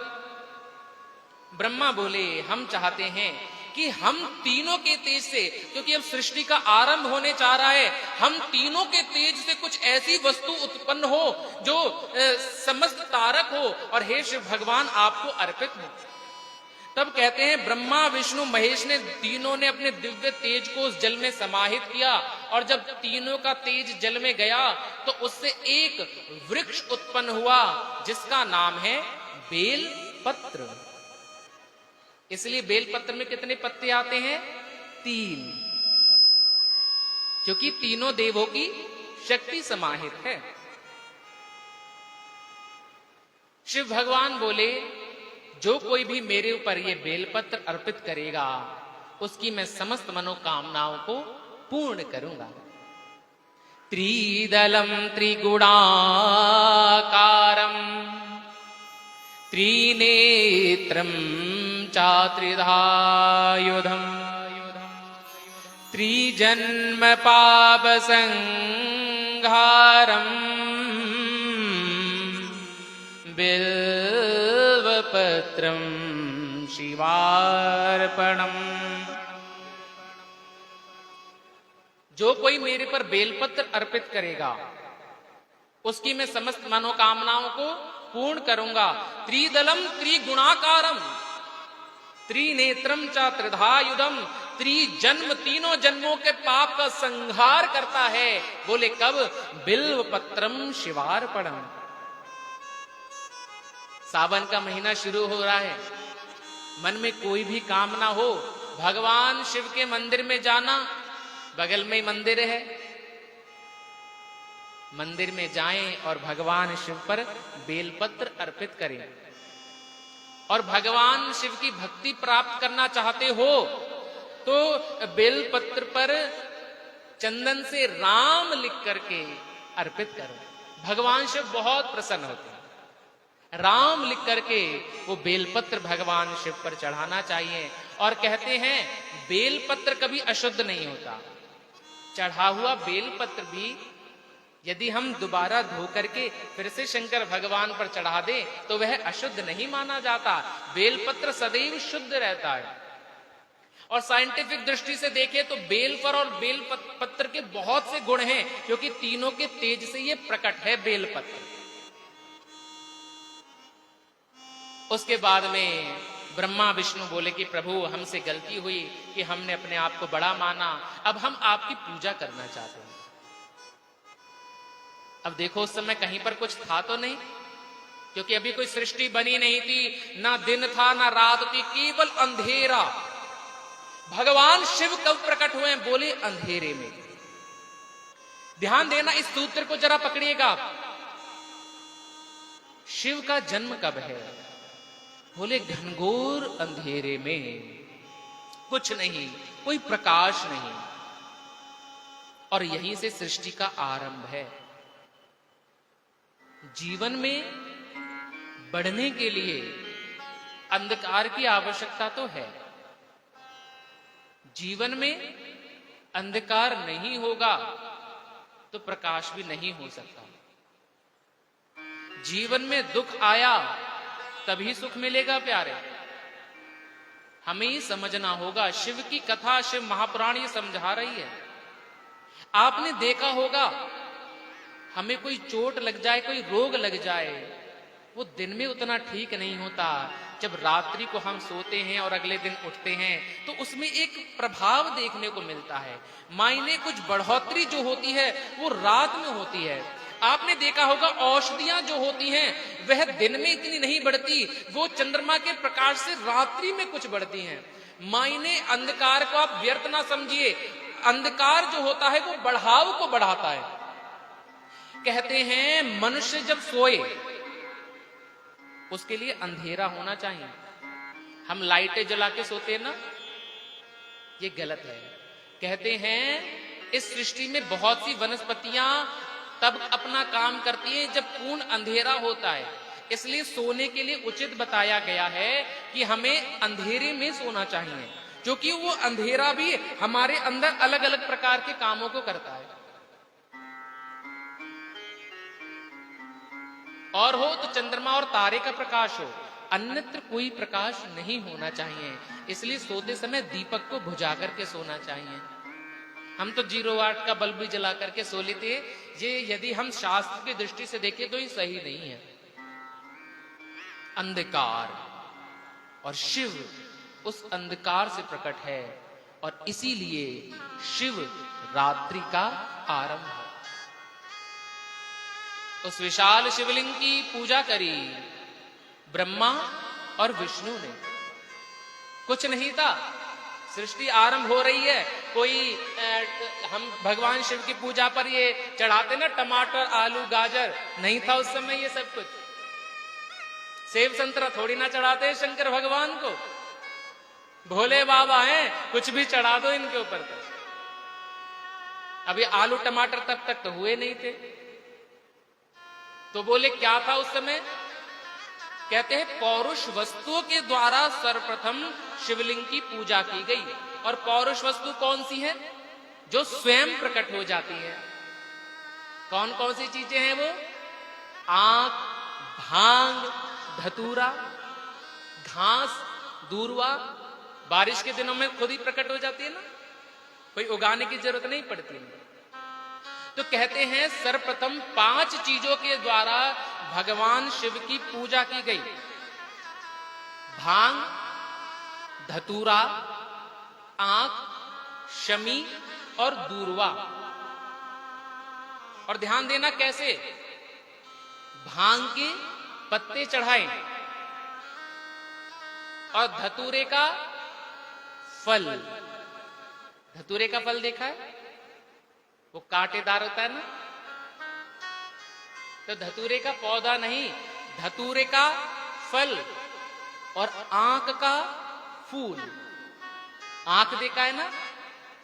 ब्रह्मा बोले हम चाहते हैं कि हम तीनों के तेज से, क्योंकि अब सृष्टि का आरंभ होने जा रहा है, हम तीनों के तेज से कुछ ऐसी वस्तु उत्पन्न हो जो समस्त तारक हो और हे शिव भगवान आपको अर्पित हो। तब कहते हैं ब्रह्मा विष्णु महेश ने तीनों ने अपने दिव्य तेज को उस जल में समाहित किया और जब तीनों का तेज जल में गया तो उससे एक वृक्ष उत्पन्न हुआ जिसका नाम है बेल पत्र। इसलिए बेल पत्र में कितने पत्ते आते हैं? 3, क्योंकि तीनों देवों की शक्ति समाहित है। शिव भगवान बोले, जो कोई भी मेरे ऊपर ये बेलपत्र अर्पित करेगा उसकी मैं समस्त मनोकामनाओं को पूर्ण करूंगा। त्रिदलम त्रिगुणाकारम त्रिनेत्रम चात्रिधायुधम त्रिजन्म पाप संहारम बिल्वपत्रम शिवार्पणम। जो कोई मेरे पर बेलपत्र अर्पित करेगा उसकी मैं समस्त मनोकामनाओं को पूर्ण करूंगा। त्रिदलम त्रिगुणाकारम त्रिनेत्रम च त्रिधायुधम, त्रिजन्म तीनों जन्मों के पाप का संहार करता है। बोले कब? बिल्वपत्रम शिवार्पणम। सावन का महीना शुरू हो रहा है, मन में कोई भी कामना हो, भगवान शिव के मंदिर में जाना, बगल में ही मंदिर है, मंदिर में जाएं और भगवान शिव पर बेलपत्र अर्पित करें। और भगवान शिव की भक्ति प्राप्त करना चाहते हो तो बेलपत्र पर चंदन से राम लिख करके अर्पित करो। भगवान शिव बहुत प्रसन्न होते हैं। राम लिख करके वो बेलपत्र भगवान शिव पर चढ़ाना चाहिए। और कहते हैं बेलपत्र कभी अशुद्ध नहीं होता। चढ़ा हुआ बेलपत्र भी यदि हम दोबारा धो करके फिर से शंकर भगवान पर चढ़ा दें तो वह अशुद्ध नहीं माना जाता। बेलपत्र सदैव शुद्ध रहता है। और साइंटिफिक दृष्टि से देखें तो बेलफल और बेलपत्र के बहुत से गुण हैं, क्योंकि तीनों के तेज से ये प्रकट है बेलपत्र। उसके बाद में ब्रह्मा विष्णु बोले कि प्रभु हमसे गलती हुई कि हमने अपने आप को बड़ा माना, अब हम आपकी पूजा करना चाहते हैं। अब देखो उस समय कहीं पर कुछ था तो नहीं, क्योंकि अभी कोई सृष्टि बनी नहीं थी, ना दिन था ना रात थी, केवल अंधेरा। भगवान शिव कब प्रकट हुए? बोले अंधेरे में। ध्यान देना, इस सूत्र को जरा पकड़िएगा। शिव का जन्म कब है? बोले घनघोर अंधेरे में, कुछ नहीं, कोई प्रकाश नहीं। और यहीं से सृष्टि का आरंभ है। जीवन में बढ़ने के लिए अंधकार की आवश्यकता तो है। जीवन में अंधकार नहीं होगा तो प्रकाश भी नहीं हो सकता। जीवन में दुख आया तभी सुख मिलेगा प्यारे। हमें ही समझना होगा। शिव की कथा, शिव महापुराण ये समझा रही है। आपने देखा होगा, हमें कोई चोट लग जाए, कोई रोग लग जाए, वो दिन में उतना ठीक नहीं होता। जब रात्रि को हम सोते हैं और अगले दिन उठते हैं तो उसमें एक प्रभाव देखने को मिलता है। मायने कुछ बढ़ोतरी जो होती है वो रात में होती है। आपने देखा होगा औषधियां जो होती हैं वह दिन में इतनी नहीं बढ़ती, वो चंद्रमा के प्रकाश से रात्रि में कुछ बढ़ती हैं। मायने अंधकार को आप व्यर्थ ना समझिए। अंधकार जो होता है वो बढ़ाव को बढ़ाता है। कहते हैं मनुष्य जब सोए उसके लिए अंधेरा होना चाहिए। हम लाइटें जला के सोते हैं ना, ये गलत है। कहते हैं इस सृष्टि में बहुत सी वनस्पतियां तब अपना काम करती है जब पूर्ण अंधेरा होता है। इसलिए सोने के लिए उचित बताया गया है कि हमें अंधेरे में सोना चाहिए, क्योंकि वो अंधेरा भी हमारे अंदर अलग अलग प्रकार के कामों को करता है। और हो तो चंद्रमा और तारे का प्रकाश हो, अन्यत्र कोई प्रकाश नहीं होना चाहिए। इसलिए सोते समय दीपक को बुझा करके सोना चाहिए। हम तो 0 वाट का बल्ब भी जला करके सो लेते हैं। ये यदि हम शास्त्र की दृष्टि से देखें तो ये सही नहीं है। अंधकार और शिव उस अंधकार से प्रकट है और इसीलिए शिव रात्रि का आरंभ है। उस विशाल शिवलिंग की पूजा करी ब्रह्मा और विष्णु ने। कुछ नहीं था, सृष्टि आरंभ हो रही है। कोई हम भगवान शिव की पूजा पर ये चढ़ाते ना टमाटर, आलू, गाजर, नहीं था उस समय ये सब कुछ। सेब संतरा थोड़ी ना चढ़ाते हैं शंकर भगवान को, भोले बाबा हैं, कुछ भी चढ़ा दो इनके ऊपर। तो अभी आलू टमाटर तब तक तो हुए नहीं थे। तो बोले क्या था उस समय? कहते हैं पौरुष वस्तुओं के द्वारा सर्वप्रथम शिवलिंग की पूजा की गई। और पौरुष वस्तु कौन सी है? जो स्वयं प्रकट हो जाती है। कौन कौन सी चीजें हैं वो? आंख, भांग, धतूरा, घास, दूर्वा। बारिश के दिनों में खुद ही प्रकट हो जाती है ना, कोई उगाने की जरूरत नहीं पड़ती है। तो कहते हैं सर्वप्रथम 5 चीजों के द्वारा भगवान शिव की पूजा की गई। भांग, धतूरा, आंख, शमी और दूर्वा। और ध्यान देना कैसे? भांग के पत्ते चढ़ाए और धतूरे का फल। धतूरे का फल देखा है? वो कांटेदार होता है ना। तो धतूरे का पौधा नहीं, धतूरे का फल और आंख का फूल। आंख देखा है ना,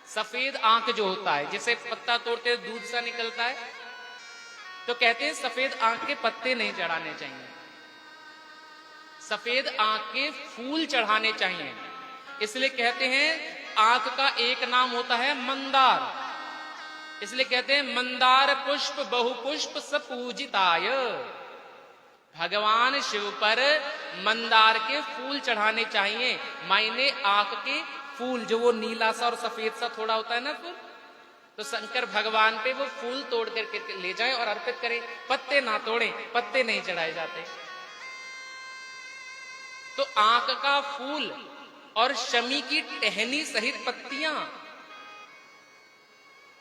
सफेद आंख जो होता है, जिसे पत्ता तोड़ते दूध सा निकलता है। तो कहते हैं सफेद आंख के पत्ते नहीं चढ़ाने चाहिए, सफेद आंख के फूल चढ़ाने चाहिए। इसलिए कहते हैं आंख का एक नाम होता है मंदार। इसलिए कहते हैं मंदार पुष्प बहुपुष्प सपूजिताय। भगवान शिव पर मंदार के फूल चढ़ाने चाहिए। मायने आंख के फूल, जो वो नीला सा और सफेद सा थोड़ा होता है ना फूल, तो शंकर भगवान पे वो फूल तोड़ करके ले जाए और अर्पित करें। पत्ते ना तोड़ें, पत्ते नहीं चढ़ाए जाते। तो आंख का फूल और शमी की टहनी सहित पत्तियां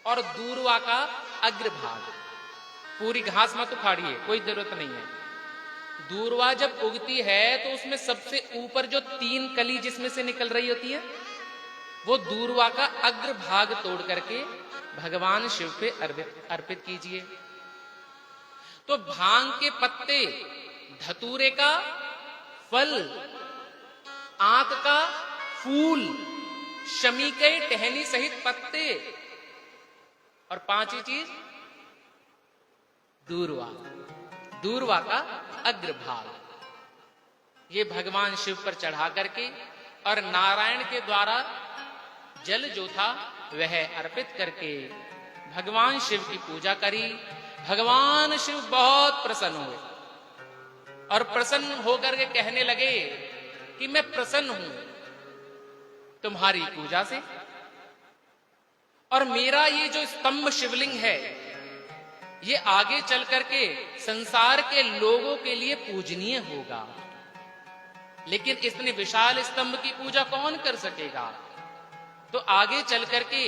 और दूर्वा का अग्रभाग। पूरी घास मत उखाड़िए, कोई जरूरत नहीं है। दूर्वा जब उगती है तो उसमें सबसे ऊपर जो 3 कली जिसमें से निकल रही होती है, वो दूर्वा का अग्रभाग तोड़ करके भगवान शिव पे अर्पित कीजिए। तो भांग के पत्ते, धतूरे का फल, आंख का फूल, शमी के टहनी सहित पत्ते और 5वीं चीज दूर्वा, दूर्वा का अग्रभाग। ये भगवान शिव पर चढ़ा करके और नारायण के द्वारा जल जो था वह अर्पित करके भगवान शिव की पूजा करी। भगवान शिव बहुत प्रसन्न हुए और प्रसन्न होकर के कहने लगे कि मैं प्रसन्न हूं तुम्हारी पूजा से, और मेरा ये जो स्तंभ शिवलिंग है ये आगे चल करके संसार के लोगों के लिए पूजनीय होगा। लेकिन इतने विशाल स्तंभ की पूजा कौन कर सकेगा? तो आगे चल करके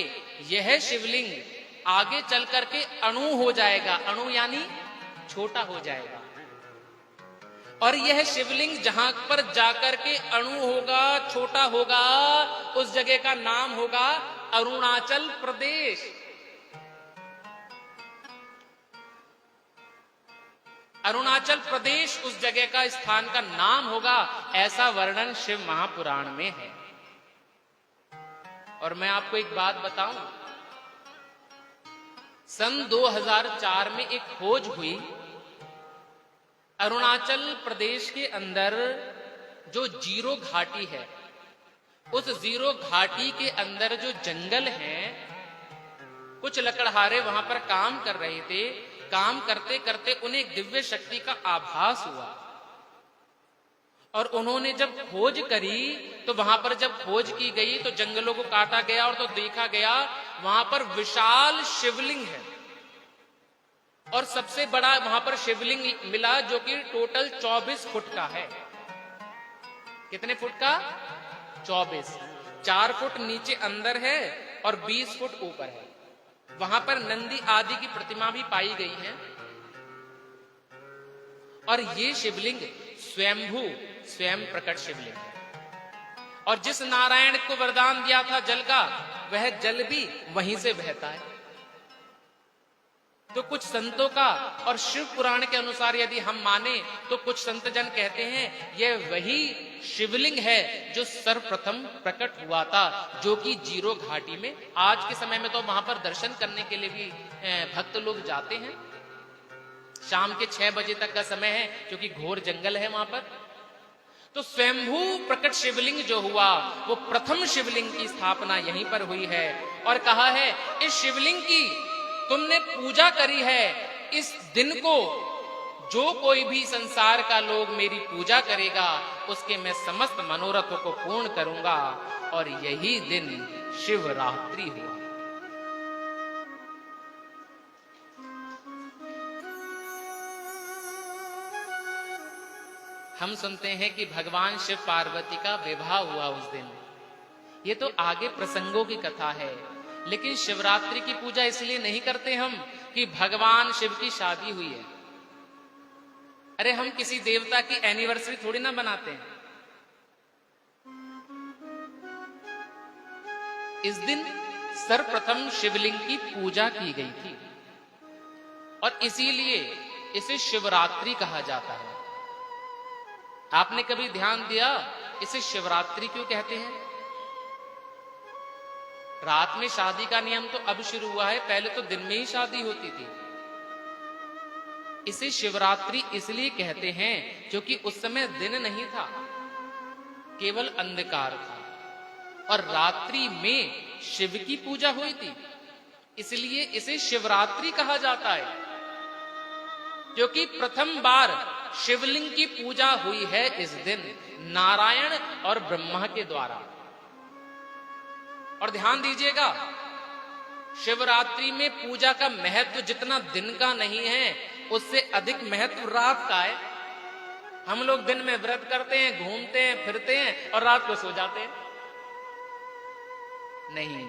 यह शिवलिंग आगे चल करके अणु हो जाएगा। अणु यानी छोटा हो जाएगा। और यह शिवलिंग जहां पर जाकर के अणु होगा, छोटा होगा, उस जगह का नाम होगा अरुणाचल प्रदेश। अरुणाचल प्रदेश उस जगह का स्थान का नाम होगा। ऐसा वर्णन शिव महापुराण में है। और मैं आपको एक बात बताऊं, सन 2004 में एक खोज हुई। अरुणाचल प्रदेश के अंदर जो जीरो घाटी है, उस जीरो घाटी के अंदर जो जंगल है, कुछ लकड़हारे वहां पर काम कर रहे थे। काम करते करते उन्हें एक दिव्य शक्ति का आभास हुआ और उन्होंने जब खोज करी तो वहां पर जब खोज की गई तो जंगलों को काटा गया और तो देखा गया वहां पर विशाल शिवलिंग है। और सबसे बड़ा वहां पर शिवलिंग मिला जो कि टोटल 24 फुट का है। कितने फुट का? 24। 4 फुट नीचे अंदर है और 20 फुट ऊपर है। वहां पर नंदी आदि की प्रतिमा भी पाई गई है। और ये शिवलिंग स्वयंभू, स्वयं प्रकट शिवलिंग है। और जिस नारायण को वरदान दिया था जल का, वह जल भी वहीं से बहता है। तो कुछ संतों का और शिव पुराण के अनुसार यदि हम माने तो कुछ संत जन कहते हैं यह वही शिवलिंग है जो सर्वप्रथम प्रकट हुआ था, जो कि जीरो घाटी में। आज के समय में तो वहां पर दर्शन करने के लिए भी भक्त लोग जाते हैं। शाम के 6 बजे तक का समय है, क्योंकि घोर जंगल है वहां पर। तो स्वयंभू प्रकट शिवलिंग जो हुआ वो प्रथम शिवलिंग की स्थापना यहीं पर हुई है। और कहा है इस शिवलिंग की तुमने पूजा करी है, इस दिन को जो कोई भी संसार का लोग मेरी पूजा करेगा उसके मैं समस्त मनोरथों को पूर्ण करूंगा। और यही दिन शिवरात्रि हुआ। हम सुनते हैं कि भगवान शिव पार्वती का विवाह हुआ उस दिन। ये तो आगे प्रसंगों की कथा है, लेकिन शिवरात्रि की पूजा इसलिए नहीं करते हम कि भगवान शिव की शादी हुई है। अरे हम किसी देवता की एनिवर्सरी थोड़ी ना बनाते हैं। इस दिन सर्वप्रथम शिवलिंग की पूजा की गई थी और इसीलिए इसे शिवरात्रि कहा जाता है। आपने कभी ध्यान दिया इसे शिवरात्रि क्यों कहते हैं? रात में शादी का नियम तो अब शुरू हुआ है, पहले तो दिन में ही शादी होती थी। इसे शिवरात्रि इसलिए कहते हैं क्योंकि उस समय दिन नहीं था, केवल अंधकार था और रात्रि में शिव की पूजा हुई थी, इसलिए इसे शिवरात्रि कहा जाता है। क्योंकि प्रथम बार शिवलिंग की पूजा हुई है इस दिन नारायण और ब्रह्मा के द्वारा। और ध्यान दीजिएगा, शिवरात्रि में पूजा का महत्व जितना दिन का नहीं है उससे अधिक महत्व रात का है। हम लोग दिन में व्रत करते हैं, घूमते हैं, फिरते हैं और रात को सो जाते हैं। नहीं,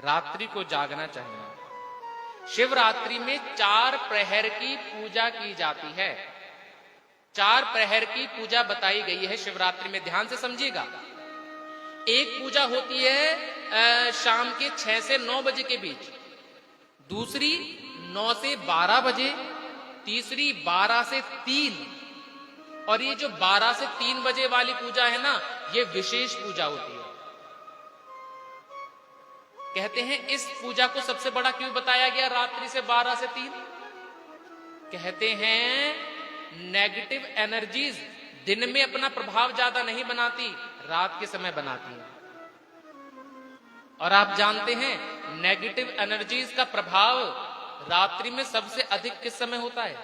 रात्रि को जागना चाहिए। शिवरात्रि में 4 प्रहर की पूजा की जाती है। 4 प्रहर की पूजा बताई गई है शिवरात्रि में, ध्यान से समझिएगा। एक पूजा होती है शाम के 6 से 9 बजे के बीच, दूसरी 9 से 12 बजे, तीसरी 12 से 3, और ये जो 12 से 3 बजे वाली पूजा है ना, ये विशेष पूजा होती है। कहते हैं इस पूजा को सबसे बड़ा क्यों बताया गया रात्रि से 12 से 3? कहते हैं नेगेटिव एनर्जीज दिन में अपना प्रभाव ज्यादा नहीं बनाती, रात के समय बनाती है। और आप जानते हैं नेगेटिव एनर्जीज का प्रभाव रात्रि में सबसे अधिक किस समय होता है?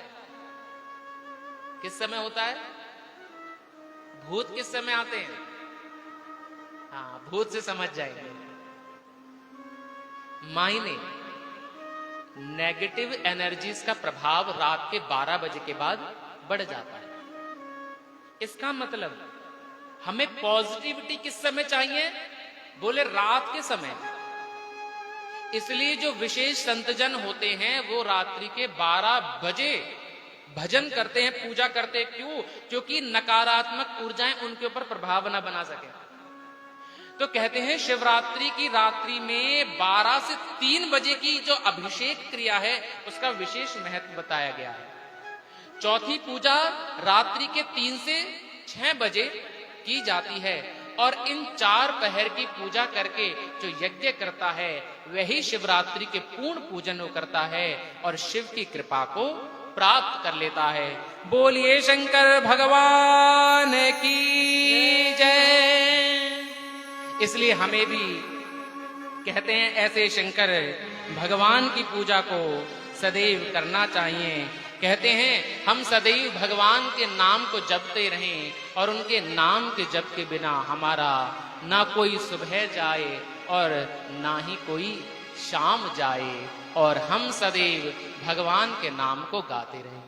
किस समय होता है? भूत किस समय आते हैं? हाँ, भूत से समझ जाएंगे। मायने नेगेटिव एनर्जीज का प्रभाव रात के 12 बजे के बाद बढ़ जाता है। इसका मतलब हमें पॉजिटिविटी किस समय चाहिए? बोले रात के समय। इसलिए जो विशेष संतजन होते हैं वो रात्रि के 12 बजे भजन करते हैं, पूजा करते हैं। क्यों? क्योंकि नकारात्मक ऊर्जाएं उनके ऊपर प्रभाव न बना सके। तो कहते हैं शिवरात्रि की रात्रि में 12 से 3 बजे की जो अभिषेक क्रिया है उसका विशेष महत्व बताया गया है। चौथी पूजा रात्रि के 3 से 6 बजे की जाती है और इन 4 पहर की पूजा करके जो यज्ञ करता है वही शिवरात्रि के पूर्ण पूजन को करता है और शिव की कृपा को प्राप्त कर लेता है। बोलिए शंकर भगवान की जय। इसलिए हमें भी कहते हैं ऐसे शंकर भगवान की पूजा को सदैव करना चाहिए। कहते हैं हम सदैव भगवान के नाम को जपते रहें और उनके नाम के जप के बिना हमारा ना कोई सुबह जाए और ना ही कोई शाम जाए, और हम सदैव भगवान के नाम को गाते रहें।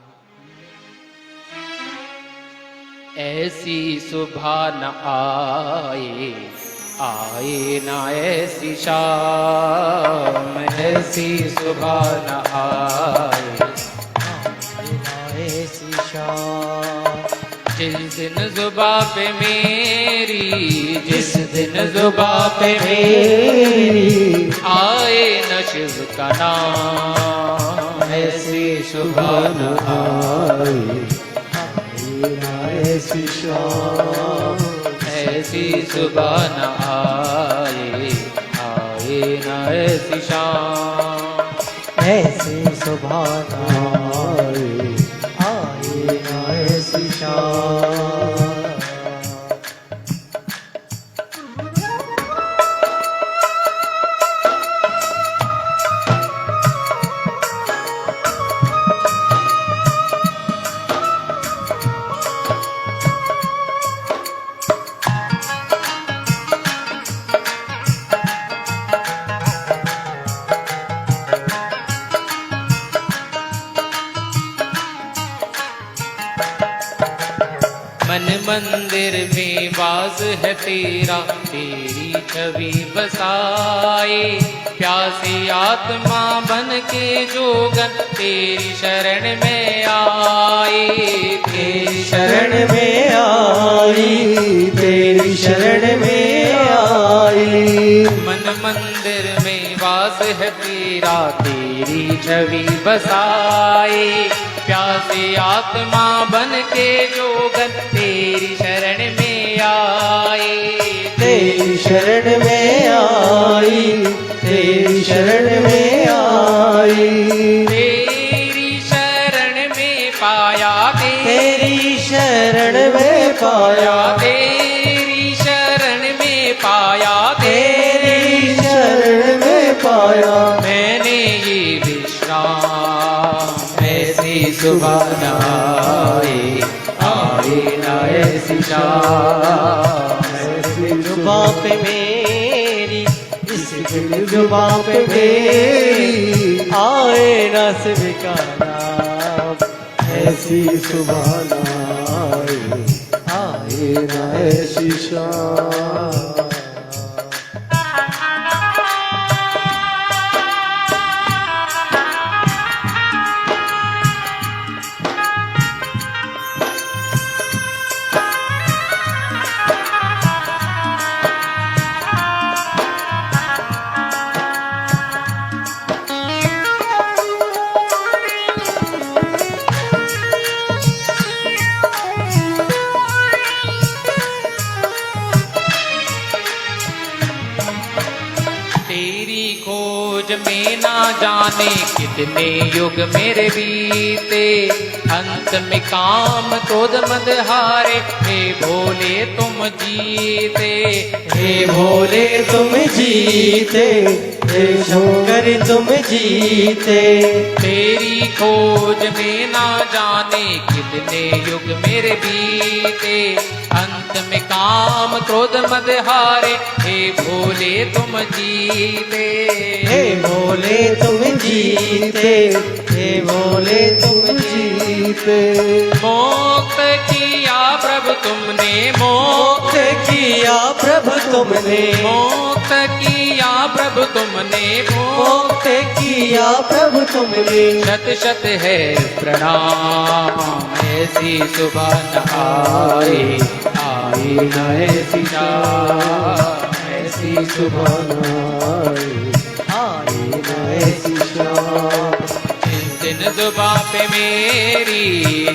ऐसी सुबह न आए, आए ना ऐसी शाम, ऐसी सुबह न आए, ऐसी शाम। जिस दिन जुबां पे मेरी, जिस दिन जुबां पे मेरी आए न शिव का नाम, ऐसी सुबह न आए, आए न ऐसी शाम, ऐसी सुबह न आए, आए न ऐसी शाम। ऐसी सुबह न आए, आए न ऐसी शाम। मन मंदिर में वास है तेरा, तेरी छवि बसाए। प्यासी आत्मा बन के जोगन तेरी शरण में आए। तेरी शरण में आई, तेरी शरण में आई। मन मंदिर में वास है तेरा, तेरी छवि बसाए। प्यासी आत्मा बन के जोगन तेरी शरण में आए। तेरी शरण में आई, तेरी शरण में आई। तेरी शरण में पाया, तेरी शरण में पाया, तेरी शरण में पाया, तेरी शरण में पाया। मैंने ये विश्राम। ऐसी सुबह न आए, आए न ऐसी शाम। ऐसी जुबां पे मेरी, इस दिल जुबां पे मेरी, आए न स्वीकारा। ऐसी सुबह न आए, आए न ऐसी शाम। तेरी खोज में ना जाने कितने युग मेरे बीते। अंत में काम क्रोध मद हारे, हे भोले तुम जीते। हे भोले तुम जीते, हे शंकर तुम जीते। तेरी खोज में ना जाने कितने युग मेरे बीते। अंत में काम क्रोध मद हारे, हे भोले तुम जीते। हे भोले तुम जीते, हे भोले तुम जीते। मोक्त किया प्रभु तुमने, मुक्त किया प्रभु तुमने, मोक्त किया प्रभु तुमने, मुक्त किया प्रभु तुमने। शत शत है प्रणाम। ऐसी सुबह न आए, आए न ऐसी शाम। ऐसी सुबह न आए, आए न ऐसी शाम। जिस दिन जुबां पे मेरी,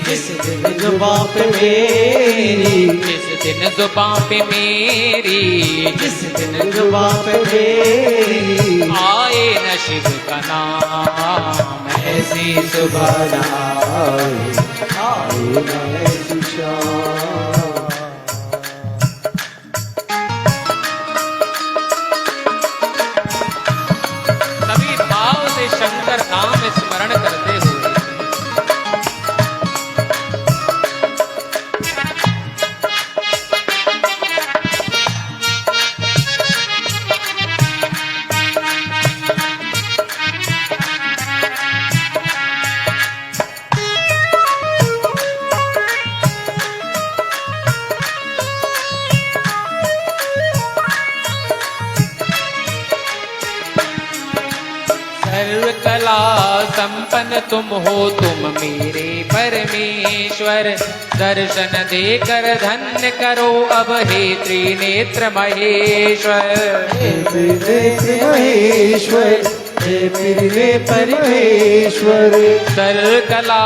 जिस दिन जुबां पे मेरी, जिस दिन जुबां पे मेरी, जिस दिन जुबां पे मेरी, आए न शिव का नाम। ऐसी सुबह न आए, आए न ऐसी शाम। सभी भाव से शंकर नाम स्मरण करते हुए सर्व कला संपन्न तुम हो, तुम मेरे परमेश्वर। दर्शन देकर धन्य करो अब हे त्रिनेत्र महेश्वर। हे त्रिनेत्र महेश्वर, जय प्रिय परमेश्वर। सर्व कला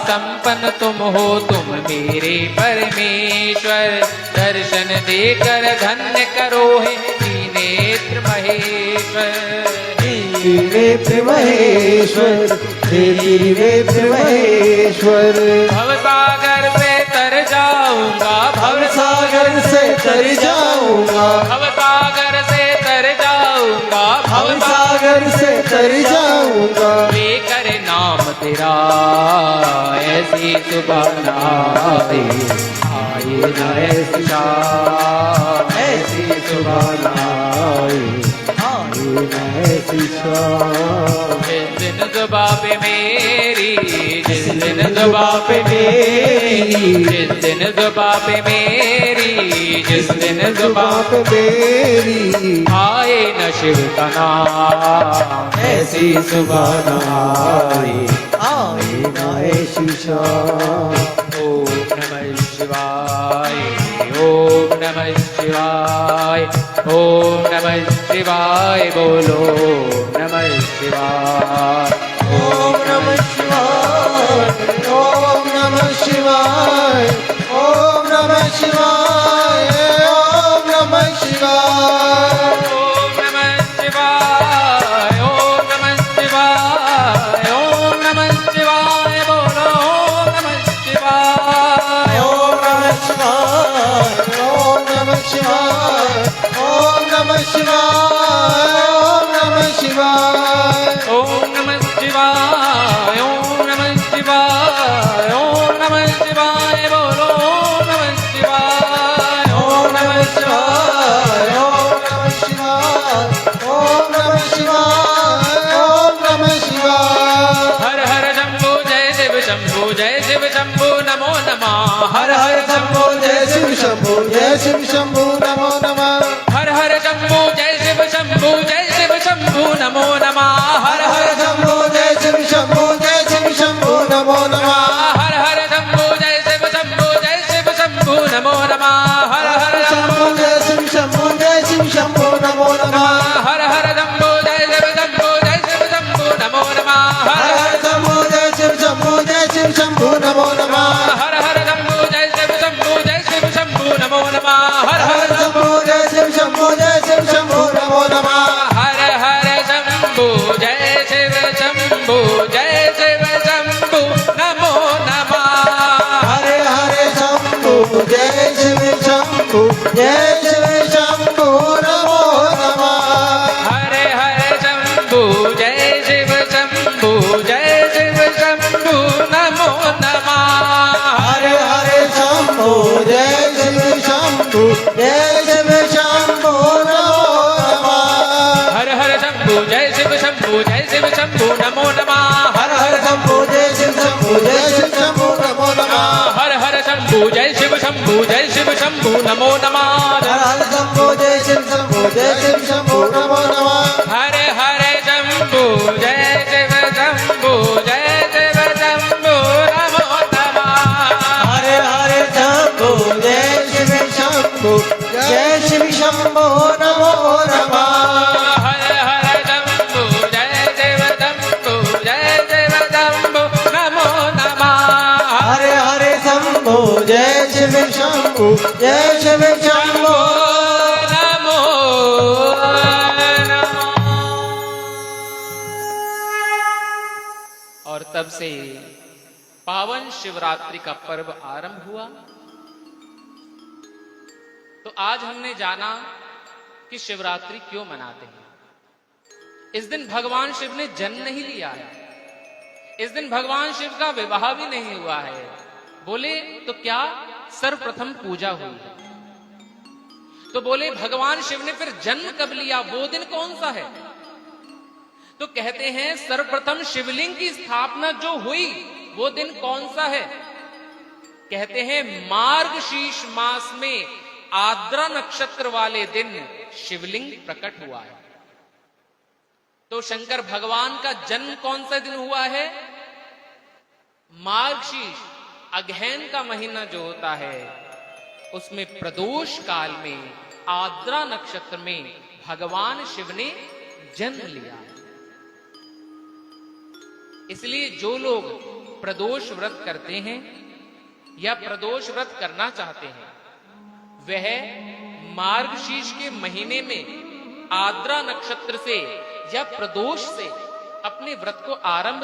संपन्न तुम हो, तुम मेरे परमेश्वर। दर्शन देकर धन्य करो है त्रिनेत्र महेश्वर। त्रिनेत्र महेश्वर, त्रिनेत्र महेश्वर। भवसागर से तर जाऊंगा, भवसागर से तर जाऊंगा, भवसागर से तर जाऊंगा, भवसागर से तर जाऊंगा। लेकर नाम तेरा ऐसी सुबह आए, आए न ऐसी शाम, ऐसी सुबह आए, आए न ऐसी शाम। जिस दिन सुबह पे मेरी, जिस दिन सुबह पे मेरी, जिस दिन सुबह पे मेरी, जिस दिन सुबह पे मेरी आए न शिव का नाम, ऐसी सुबह आए, आए न ऐसी शाम। ओम नमः शिवाय, ओम नमः शिवाय, ओम नमः शिवाय। बोलो नमः शिवाय, ओम नमः शिवाय, ओम नमः शिवाय, ओम नमः शिवाय, ओम नमः शिवाय। ओम नमः शिवाय, ओम नमः शिवाय, ओम नमः शिवाय। बोलो ओम नमः शिवाय, ओम नमः शिवाय, ओम नमः शिवाय, ओम नमः शिवाय, ओम नमः शिवाय। ओम नमः शिवाय, ओम नमः शिवाय, ओम नमः शिवाय। बोलो ओम नमः शिवाय, ओम नमः शिवाय, ओम नमः शिवाय, ओम नमः शिवाय, ओम नमः शिवाय। हर हर शंभु जय शिव शंभु, जय शिव शंभु नमो नमः। हर हर शंभो जय शिव शंभो, जय शिव शंभो नमो नमः। हर हर शंभु जय शिव शंभु, जय शिव शंभु नमो नमः। हर हर शंभो जय शिव शंभो, जय शिव शंभो नमो नमः। हर हर शंभु जय शिव शंभु, जय शिव शंभु नमो नमः। हर हर शंभो जय शिव शंभो, जय शिव शंभो नमो नमः। हर हर शंभु जय शिव शंभु, जय शिव शंभु नमो नमः। हर हर शंभो जय शिव शंभो, जय शिव शंभो नमो नमः। हर हर शंभु जय शिव शंभु, जय शिव शंभु नमो नमः। हर हर हर शंभो जय शिव शंभो, जय शिव शंभो नमो नमः। हर हर शंभु जय शिव शंभु, जय शिव शंभु नमो नमः। हरे हरे शंभो जय शिव शंभो, जय शिव शंभो नमो नमः। हरे हरे शंभु जय शिव शंभु, जय शिव शंभु नमो नमः। हरे हरे शंभो जय शिव शंभु, जय शिव शंभो नमो नमः। हर हर शंभु जय शिव शंभु, जय शिव शंभु नमो नमः। हर हर शंभो जय शिव शंभु, जय शिव शंभु नमो नमः। हर हर शंभु जय शिव शंभु, जय शिव शंभु नमो नमः। हर हर शंभो जय शिव शंभु, जय शिव शंभु नमो नमः। हरे हरे शंभु जय शिव शंभु, जय शिव शंभु नमो नमः। हरे हरे शंभो जय शिव शंभु, जय शिव शंभु नमो नमः। हरे हरे शंभु जय शिव शंभु, जय शिव शंभु नमो नमः। हरे हरे शंभो जय शिव शंभु, जय शिव शंभु नमो नमः। और तब से पावन शिवरात्रि का पर्व आरंभ हुआ। तो आज हमने जाना कि शिवरात्रि क्यों मनाते हैं। इस दिन भगवान शिव ने जन्म नहीं लिया है, इस दिन भगवान शिव का विवाह भी नहीं हुआ है। बोले तो क्या सर्वप्रथम पूजा हुई है। तो बोले भगवान शिव ने फिर जन्म कब लिया, वो दिन कौन सा है। तो कहते हैं सर्वप्रथम शिवलिंग की स्थापना जो हुई वो दिन कौन सा है। कहते हैं मार्गशीर्ष मास में आद्रा नक्षत्र वाले दिन शिवलिंग प्रकट हुआ है। तो शंकर भगवान का जन्म कौन सा दिन हुआ है। मार्गशीर्ष अगहन का महीना जो होता है उसमें प्रदोष काल में आद्रा नक्षत्र में भगवान शिव ने जन्म लिया। इसलिए जो लोग प्रदोष व्रत करते हैं या प्रदोष व्रत करना चाहते हैं, वह मार्गशीर्ष के महीने में आद्रा नक्षत्र से या प्रदोष से अपने व्रत को आरंभ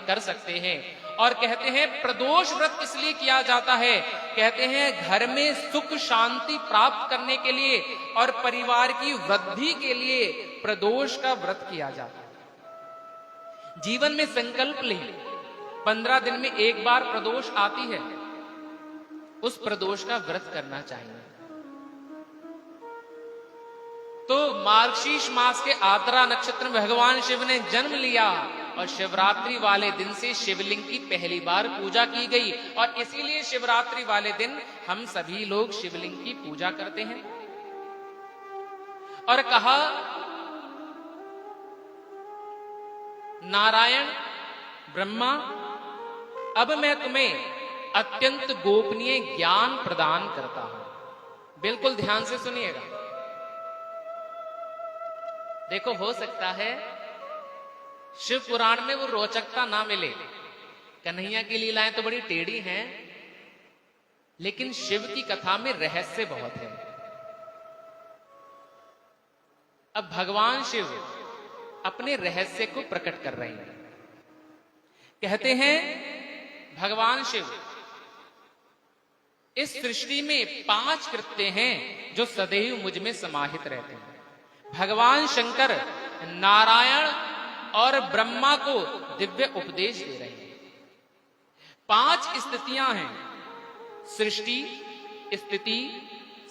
कर सकते हैं। और कहते हैं प्रदोष व्रत इसलिए किया जाता है, कहते हैं घर में सुख शांति प्राप्त करने के लिए और परिवार की वृद्धि के लिए प्रदोष का व्रत किया जाता है। जीवन में संकल्प लें, 15 दिन में एक बार प्रदोष आती है, उस प्रदोष का व्रत करना चाहिए। तो मार्गशीर्ष मास के आद्रा नक्षत्र में भगवान शिव ने जन्म लिया और शिवरात्रि वाले दिन से शिवलिंग की पहली बार पूजा की गई और इसीलिए शिवरात्रि वाले दिन हम सभी लोग शिवलिंग की पूजा करते हैं। और कहा, नारायण ब्रह्मा, अब मैं तुम्हें अत्यंत गोपनीय ज्ञान प्रदान करता हूं। बिल्कुल ध्यान से सुनिएगा। देखो, हो सकता है शिव पुराण में वो रोचकता ना मिले, कन्हैया की लीलाएं तो बड़ी टेढ़ी हैं, लेकिन शिव की कथा में रहस्य बहुत है। अब भगवान शिव अपने रहस्य को प्रकट कर रहे हैं। कहते हैं भगवान शिव, इस सृष्टि में 5 कृत्य हैं जो सदैव मुझ में समाहित रहते हैं। भगवान शंकर नारायण और ब्रह्मा को दिव्य उपदेश दे रहे हैं। 5 स्थितियां हैं, सृष्टि, स्थिति,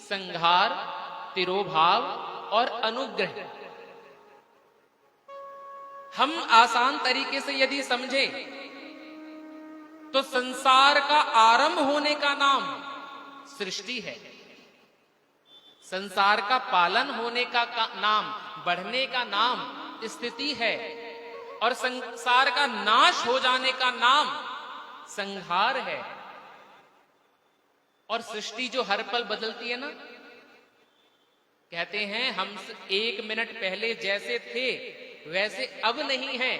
संहार, तिरोभाव और अनुग्रह। हम आसान तरीके से यदि समझे तो संसार का आरंभ होने का नाम सृष्टि है, संसार का पालन होने का नाम, बढ़ने का नाम स्थिति है, और संसार का नाश हो जाने का नाम संहार है। और सृष्टि जो हर पल बदलती है ना, कहते हैं हम 1 मिनट पहले जैसे थे वैसे अब नहीं हैं,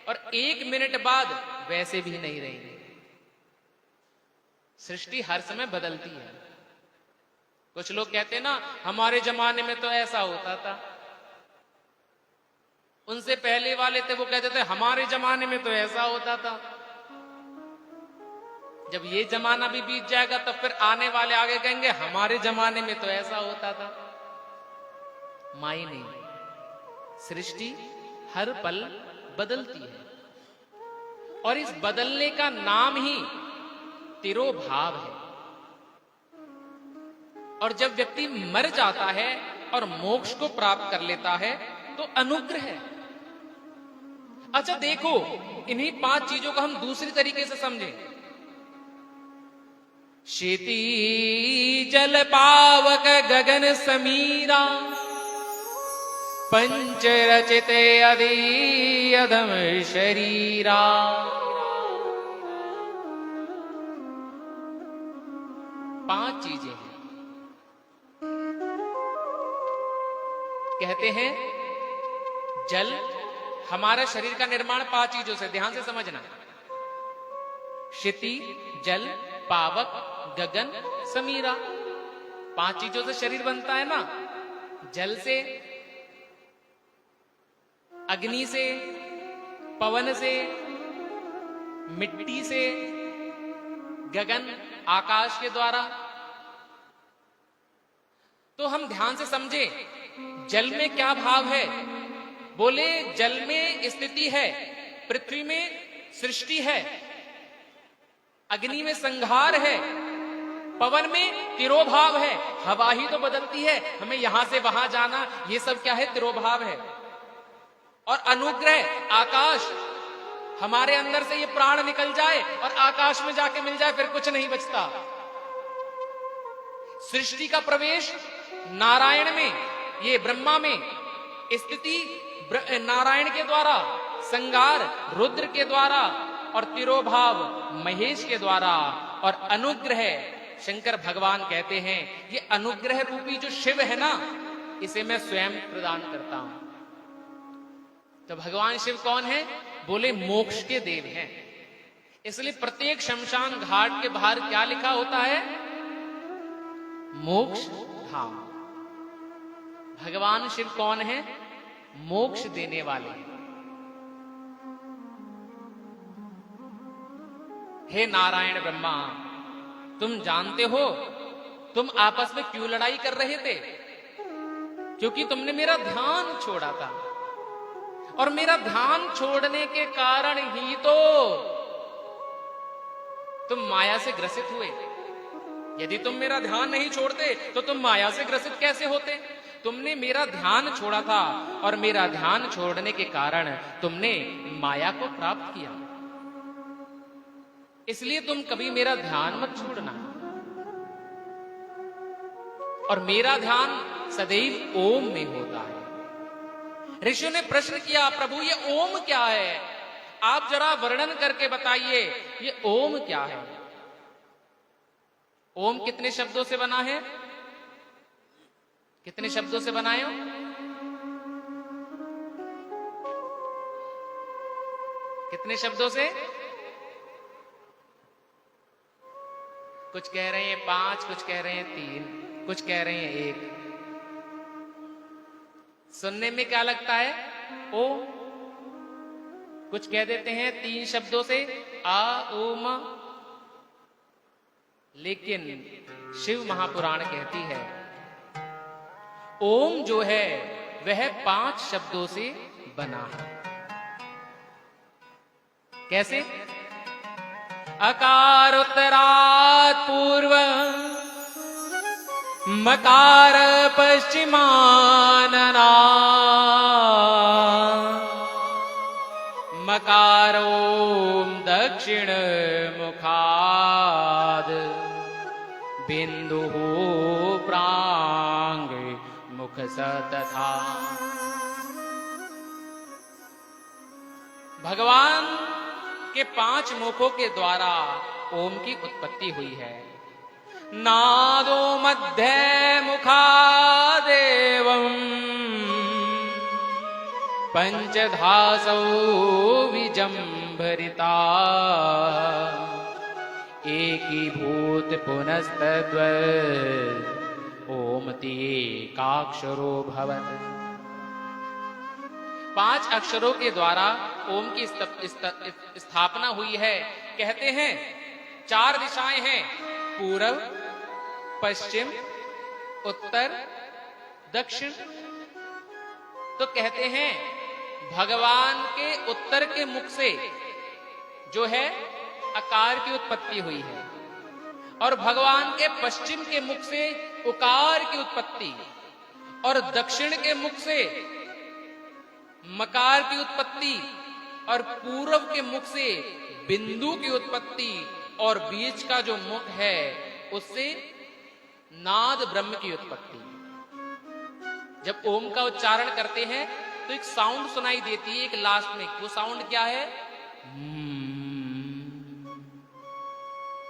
और 1 मिनट बाद वैसे भी नहीं रहेंगे। सृष्टि हर समय बदलती है। कुछ लोग कहते हैं ना, हमारे जमाने में तो ऐसा होता था, उनसे पहले वाले थे वो कहते थे हमारे जमाने में तो ऐसा होता था। जब ये जमाना भी बीत जाएगा तब फिर आने वाले आगे कहेंगे हमारे जमाने में तो ऐसा होता था। मायने, सृष्टि हर पल बदलती है, और इस बदलने का नाम ही तिरोभाव है। और जब व्यक्ति मर जाता है और मोक्ष को प्राप्त कर लेता है तो अनुग्रह है। अच्छा देखो, इन्हीं 5 चीजों को हम दूसरी तरीके से समझें। क्षिति जल पावक गगन समीरा, पंच रचिते अधि अधम शरीरा। 5 चीजें हैं। कहते हैं जल, हमारा शरीर का निर्माण 5 चीजों से, ध्यान से समझना। क्षिति, जल, पावक, गगन, समीरा, 5 चीजों से शरीर बनता है ना। जल से, अग्नि से, पवन से, मिट्टी से, गगन आकाश के द्वारा। तो हम ध्यान से समझे, जल में क्या भाव है? बोले जल में स्थिति है, पृथ्वी में सृष्टि है, अग्नि में संहार है, पवन में तिरोभाव है, हवा ही तो बदलती है, हमें यहां से वहां जाना, ये सब क्या है? तिरोभाव है। और अनुग्रह आकाश, हमारे अंदर से ये प्राण निकल जाए और आकाश में जाके मिल जाए, फिर कुछ नहीं बचता। सृष्टि का प्रवेश नारायण में, ये ब्रह्मा में, स्थिति नारायण के द्वारा, संगार रुद्र के द्वारा, और तिरोभाव महेश के द्वारा, और अनुग्रह शंकर भगवान कहते हैं ये अनुग्रह रूपी जो शिव है ना, इसे मैं स्वयं प्रदान करता हूं। तो भगवान शिव कौन है? बोले मोक्ष के देव हैं। इसलिए प्रत्येक शमशान घाट के बाहर क्या लिखा होता है? मोक्ष धाम। भगवान शिव कौन है? मोक्ष देने वाले। हे नारायण ब्रह्मा, तुम जानते हो तुम आपस में क्यों लड़ाई कर रहे थे? क्योंकि तुमने मेरा ध्यान छोड़ा था, और मेरा ध्यान छोड़ने के कारण ही तो तुम माया से ग्रसित हुए। यदि तुम मेरा ध्यान नहीं छोड़ते तो तुम माया से ग्रसित कैसे होते? तुमने मेरा ध्यान छोड़ा था, और मेरा ध्यान छोड़ने के कारण तुमने माया को प्राप्त किया। इसलिए तुम कभी मेरा ध्यान मत छोड़ना। और मेरा ध्यान सदैव ओम में होता है। ऋषियों ने प्रश्न किया, प्रभु ये ओम क्या है? आप जरा वर्णन करके बताइए, ये ओम क्या है? ओम कितने शब्दों से बना है? कितने शब्दों से बना है? कितने शब्दों से? कुछ कह रहे हैं 5, कुछ कह रहे हैं 3, कुछ कह रहे हैं 1। सुनने में क्या लगता है? ओ। कुछ कह देते हैं 3 शब्दों से, आ, ओ, म। लेकिन शिव महापुराण कहती है ओम जो है वह 5 शब्दों से बना है। कैसे? अकार उत्तरात् पूर्व, मकार पश्चिमानना, मकारो दक्षिण मुखाद, बिंदुः प्रांग मुख तथा। भगवान के 5 मुखों के द्वारा ओम की उत्पत्ति हुई है। नादो मध्य मुखादेवं, पंचधासौ विजंभरिता, एकीभूत पुनस्तद्व, ओमति एकाक्षरो भवत्। 5 अक्षरों के द्वारा ओम की स्थापना हुई है। कहते हैं 4 दिशाएं हैं, पूर्व, पश्चिम, उत्तर, दक्षिण। तो कहते हैं भगवान के उत्तर के मुख से जो है अकार की उत्पत्ति हुई है, और भगवान के पश्चिम के मुख से उकार की उत्पत्ति, और दक्षिण के मुख से मकार की उत्पत्ति, और पूर्व के मुख से बिंदु की उत्पत्ति, और बीच का जो मुख है उससे नाद ब्रह्म की उत्पत्ति। जब ओम का उच्चारण करते हैं तो एक साउंड सुनाई देती है, एक लास्ट में। वो साउंड क्या है?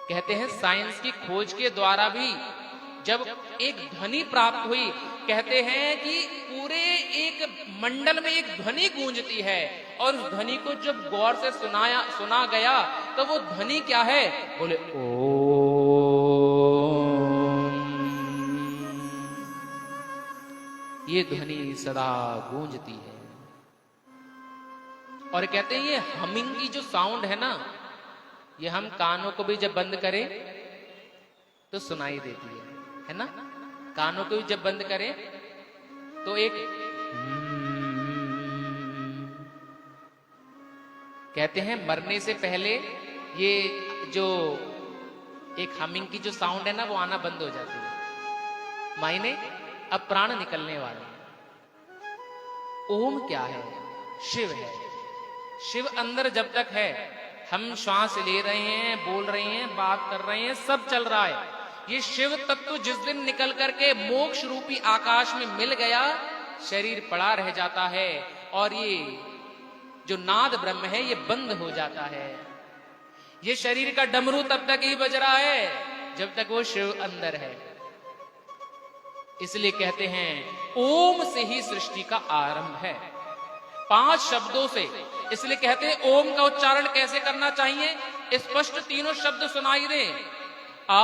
कहते हैं साइंस की खोज के द्वारा भी जब एक ध्वनि प्राप्त हुई, कहते हैं कि पूरे एक मंडल में एक ध्वनि गूंजती है, और उस ध्वनि को जब गौर से सुना गया तो वो ध्वनि क्या है? बोले ओम। ये ध्वनि सदा गूंजती है। और कहते हैं ये हमिंग की जो साउंड है ना, ये हम कानों को भी जब बंद करें तो सुनाई देती है ना? कानों को भी जब बंद करें तो एक कहते हैं मरने से पहले ये जो एक हमिंग की जो साउंड है ना, वो आना बंद हो जाती है, मायने अब प्राण निकलने वाले। ओम क्या है? शिव है। शिव अंदर जब तक है, हम श्वास ले रहे हैं, बोल रहे हैं, बात कर रहे हैं, सब चल रहा है। ये शिव तत्व जिस दिन निकल करके मोक्ष रूपी आकाश में मिल गया, शरीर पड़ा रह जाता है, और ये जो नाद ब्रह्म है ये बंद हो जाता है। ये शरीर का डमरू तब तक ही बज रहा है जब तक वो शिव अंदर है। इसलिए कहते हैं ओम से ही सृष्टि का आरंभ है। 5 शब्दों से इसलिए कहते हैं ओम का उच्चारण कैसे करना चाहिए, स्पष्ट तीनों शब्द सुनाई दे। आ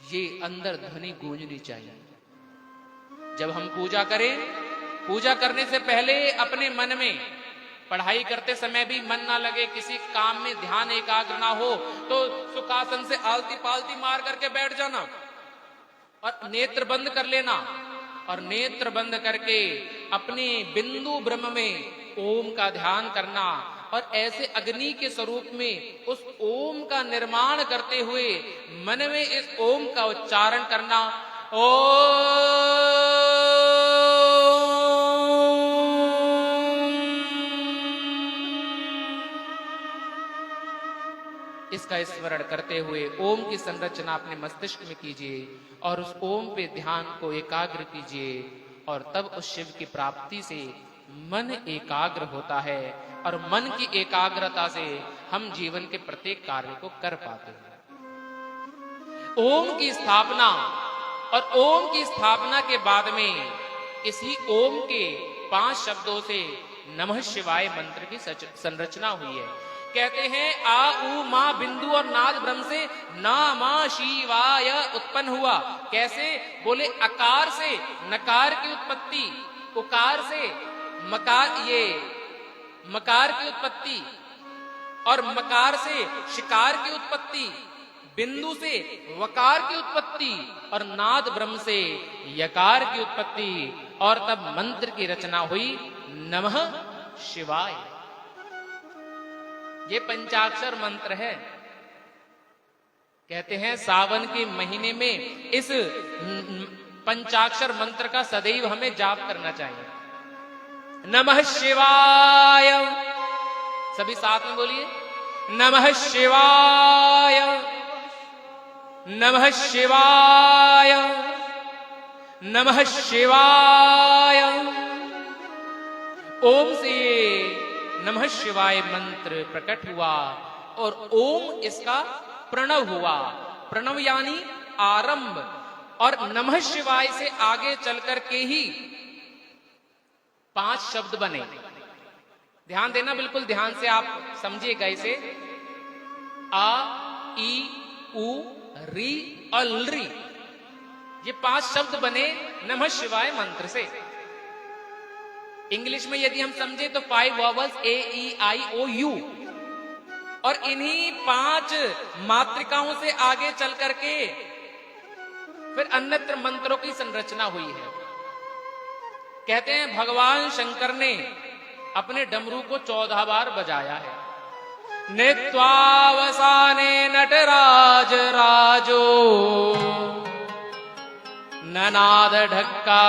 ये अंदर ध्वनि गूंजनी चाहिए। जब हम पूजा करें, पूजा करने से पहले अपने मन में, पढ़ाई करते समय भी मन ना लगे, किसी काम में ध्यान एकाग्र ना हो, तो सुखासन से आलती पालती मार करके बैठ जाना और नेत्र बंद कर लेना, और नेत्र बंद करके अपने बिंदु ब्रह्म में ओम का ध्यान करना, और ऐसे अग्नि के स्वरूप में उस ओम का निर्माण करते हुए मन में इस ओम का उच्चारण करना। इसका स्मरण करते हुए ओम की संरचना अपने मस्तिष्क में कीजिए और उस ओम पे ध्यान को एकाग्र कीजिए, और तब उस शिव की प्राप्ति से मन एकाग्र होता है, और मन की एकाग्रता से हम जीवन के प्रत्येक कार्य को कर पाते हैं। ओम की स्थापना, और ओम की स्थापना के बाद में इसी ओम के 5 शब्दों से नमः शिवाय मंत्र की संरचना हुई है। कहते हैं आ उ मा बिंदु और नाद ब्रह्म से नमः शिवाय उत्पन्न हुआ। कैसे? बोले अकार से नकार की उत्पत्ति, उकार से मकार, ये मकार की उत्पत्ति, और मकार से शिकार की उत्पत्ति, बिंदु से वकार की उत्पत्ति, और नाद ब्रह्म से यकार की उत्पत्ति, और तब मंत्र की रचना हुई नमः शिवाय। ये पंचाक्षर मंत्र है। कहते हैं सावन के महीने में इस पंचाक्षर मंत्र का सदैव हमें जाप करना चाहिए। नमः शिवाय, सभी साथ में बोलिए, नमः शिवाय, नमः शिवाय, नमः शिवाय। ओम से नमः शिवाय मंत्र प्रकट हुआ, और ओम इसका प्रणव हुआ। प्रणव यानी आरंभ, और नमः शिवाय से आगे चलकर के ही 5 शब्द बने। ध्यान देना, बिल्कुल ध्यान से आप समझिएगा इसे। आ, ई, उ, री और री, ये 5 शब्द बने नमः शिवाय मंत्र से। इंग्लिश में यदि हम समझे तो 5 वॉवल्स A-E-I-O-U, और इन्हीं 5 मात्रिकाओं से आगे चल करके फिर अन्यत्र मंत्रों की संरचना हुई है। कहते हैं भगवान शंकर ने अपने डमरू को 14 बार बजाया है। नित्वावसाने नटराज राजो ननाद ढक्का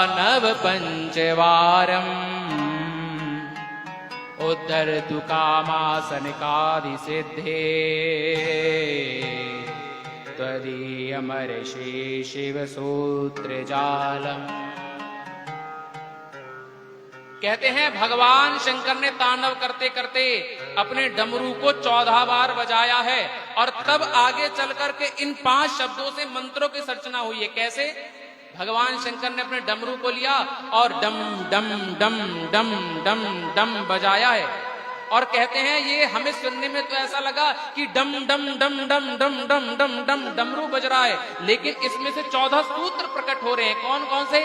नव पंचवारम उद्धर दुकामासनकादि सिद्धे त्वदीय अमरशे शिव सूत्र जालम। कहते हैं भगवान शंकर ने तांडव करते करते अपने डमरू को 14 बार बजाया है, और तब आगे चल करके इन 5 शब्दों से मंत्रों की संरचना हुई है। कैसे? भगवान शंकर ने अपने डमरू को लिया और डम डम डम डम डम डम बजाया है, और कहते हैं ये हमें सुनने में तो ऐसा लगा कि डम डम डम डम डम डम डम डम डमरू बज रहा है, लेकिन इसमें से 14 सूत्र प्रकट हो रहे हैं। कौन कौन से?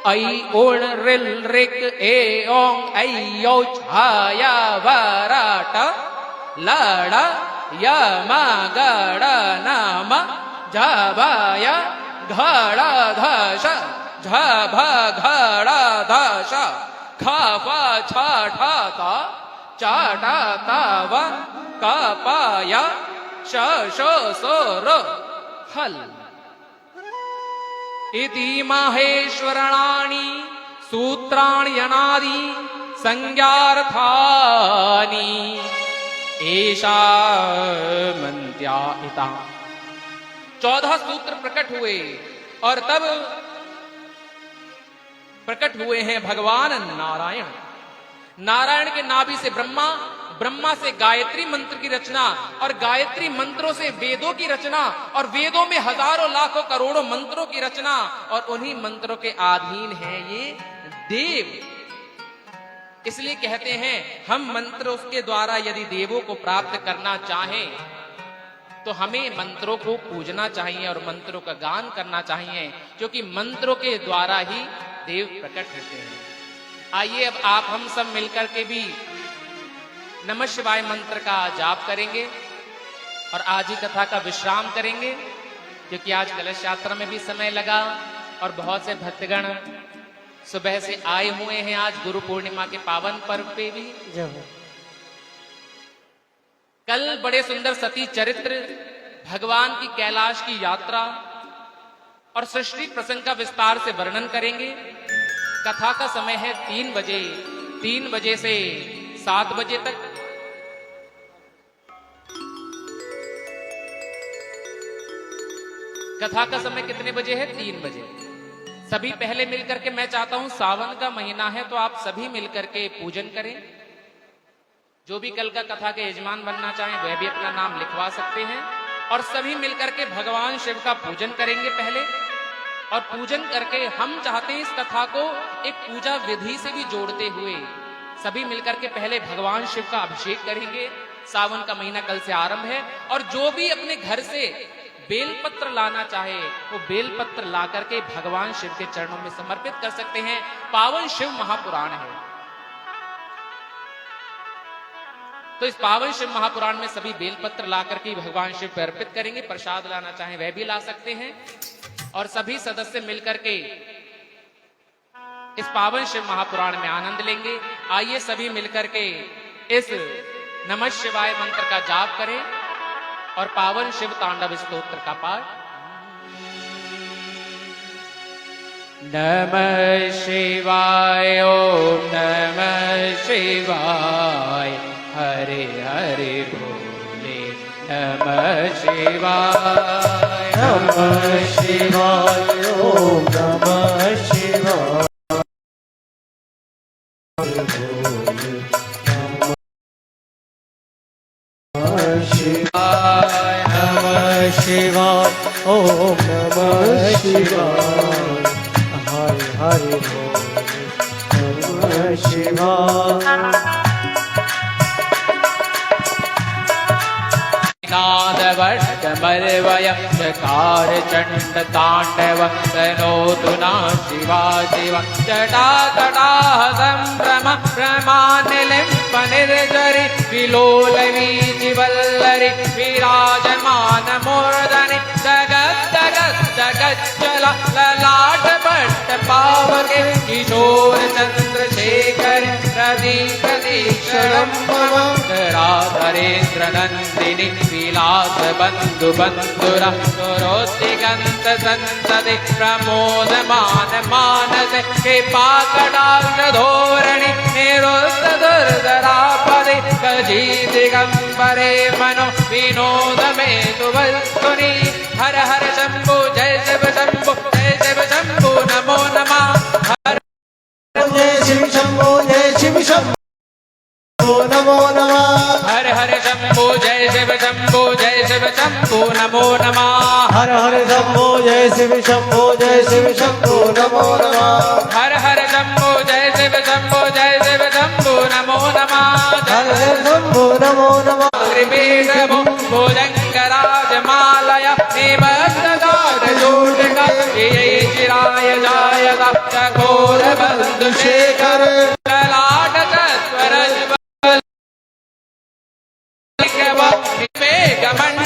ऐ ओण रिल रिक ए ओं ऐ यो छाया वराट लड़ य म गड़ नम झ घड़ धश झ भ घड़ धश ख फ छ ठ त च ट त व क प य श श स र हल। इति माहेश्वरणानि सूत्राणि अनादि संज्ञार्थानि एषा मंत्या इता। 14 सूत्र प्रकट हुए, और तब प्रकट हुए हैं भगवान नारायण। नारायण के नाभि से ब्रह्मा, ब्रह्मा से गायत्री मंत्र की रचना और गायत्री मंत्रों से वेदों की रचना और वेदों में हजारों लाखों करोड़ों मंत्रों की रचना और उन्हीं मंत्रों के अधीन है ये देव। इसलिए कहते हैं हम मंत्रों के द्वारा यदि देवों को प्राप्त करना चाहें तो हमें मंत्रों को पूजना चाहिए और मंत्रों का गान करना चाहिए, क्योंकि मंत्रों के द्वारा ही देव प्रकट होते हैं। आइए अब आप हम सब मिलकर के भी नमः शिवाय मंत्र का जाप करेंगे और आज ही कथा का विश्राम करेंगे, क्योंकि आज कलश यात्रा में भी समय लगा और बहुत से भक्तगण सुबह से आए हुए हैं आज गुरु पूर्णिमा के पावन पर्व पे भी। कल बड़े सुंदर सती चरित्र, भगवान की कैलाश की यात्रा और सृष्टि प्रसंग का विस्तार से वर्णन करेंगे। कथा का समय है 3 बजे, 3 बजे से 7 बजे तक। कथा का समय कितने बजे है? 3 बजे। सभी पहले मिलकर के, मैं चाहता हूं सावन का महीना है तो आप सभी मिलकर के पूजन करें। जो भी कल का कथा के यजमान बनना चाहें वह भी अपना नाम लिखवा सकते हैं और सभी मिलकर के भगवान शिव का पूजन करेंगे पहले। और पूजन करके हम चाहते हैं इस कथा को एक पूजा विधि से भी जोड़ते हुए सभी मिलकर के पहले भगवान शिव का अभिषेक करेंगे। सावन का महीना कल से आरंभ है और जो भी अपने घर से बेलपत्र लाना चाहे वो बेलपत्र ला करके भगवान शिव के चरणों में समर्पित कर सकते हैं। पावन शिव महापुराण है, तो इस पावन शिव महापुराण में सभी बेलपत्र ला करके भगवान शिव पर अर्पित करेंगे। प्रसाद लाना चाहे वह भी ला सकते हैं और सभी सदस्य मिलकर के इस पावन शिव महापुराण में आनंद लेंगे। आइए सभी मिलकर के इस नमः शिवाय मंत्र का जाप करें और पावन शिव तांडव स्तोत्र का पाठ। नमः शिवाय, ओम नमः शिवाय, हरे हरे भोले नमः शिवाय, नमः शिवाय, ओम नमः शिवाय, नमः शिवाय, ओम नमः शिवाय, हरे हरे बोले नमः शिवाय। नादवट्टमर्वयं चकार चण्ड ताण्डव तनोतु नः शिवा शिवं जटातटाः सम्भ्रम भ्रमानिलिम्प निर्जरि विलोलवीचिवल्लरि विराजमान मूर्धनि जगत् जगत् जगच्चल ललाट भट्ट पावके किशोर चन्द्रशेखर प्रदीक्षणं धराधरेन्द्र नन्दिनि विलास बन्धु बन्धुर सुरोद्दिगन्त संसदि प्रमोदमान मानस कृपाकटाक्ष धोरणि निरुद्ध दुर्धरापदि कजी दिगंबरे मनो विनोद में तुवस्तुनि। हर हर शंभु जय शिव शंभु, जय शिव शंभु नमो नमः। हर जय शिव शंभु, जय शिव शंभु नमो नमः। हर हर शंभु जय शिव शंभु, जय शिव शंभु नमो नमः। हर हर शंभु जय शिव शंभु, जय शिव शंभु नमो नमः। हर हर शंभु जय शिव शंभु, जय शिव शंभु नमो नमः। हर हर शंभु नमो नमः। भुजंगराजमालय निबद्धदारजोटका चिराय जाय घोर बंधु शेखर ललाट तत्वरज मेघमंड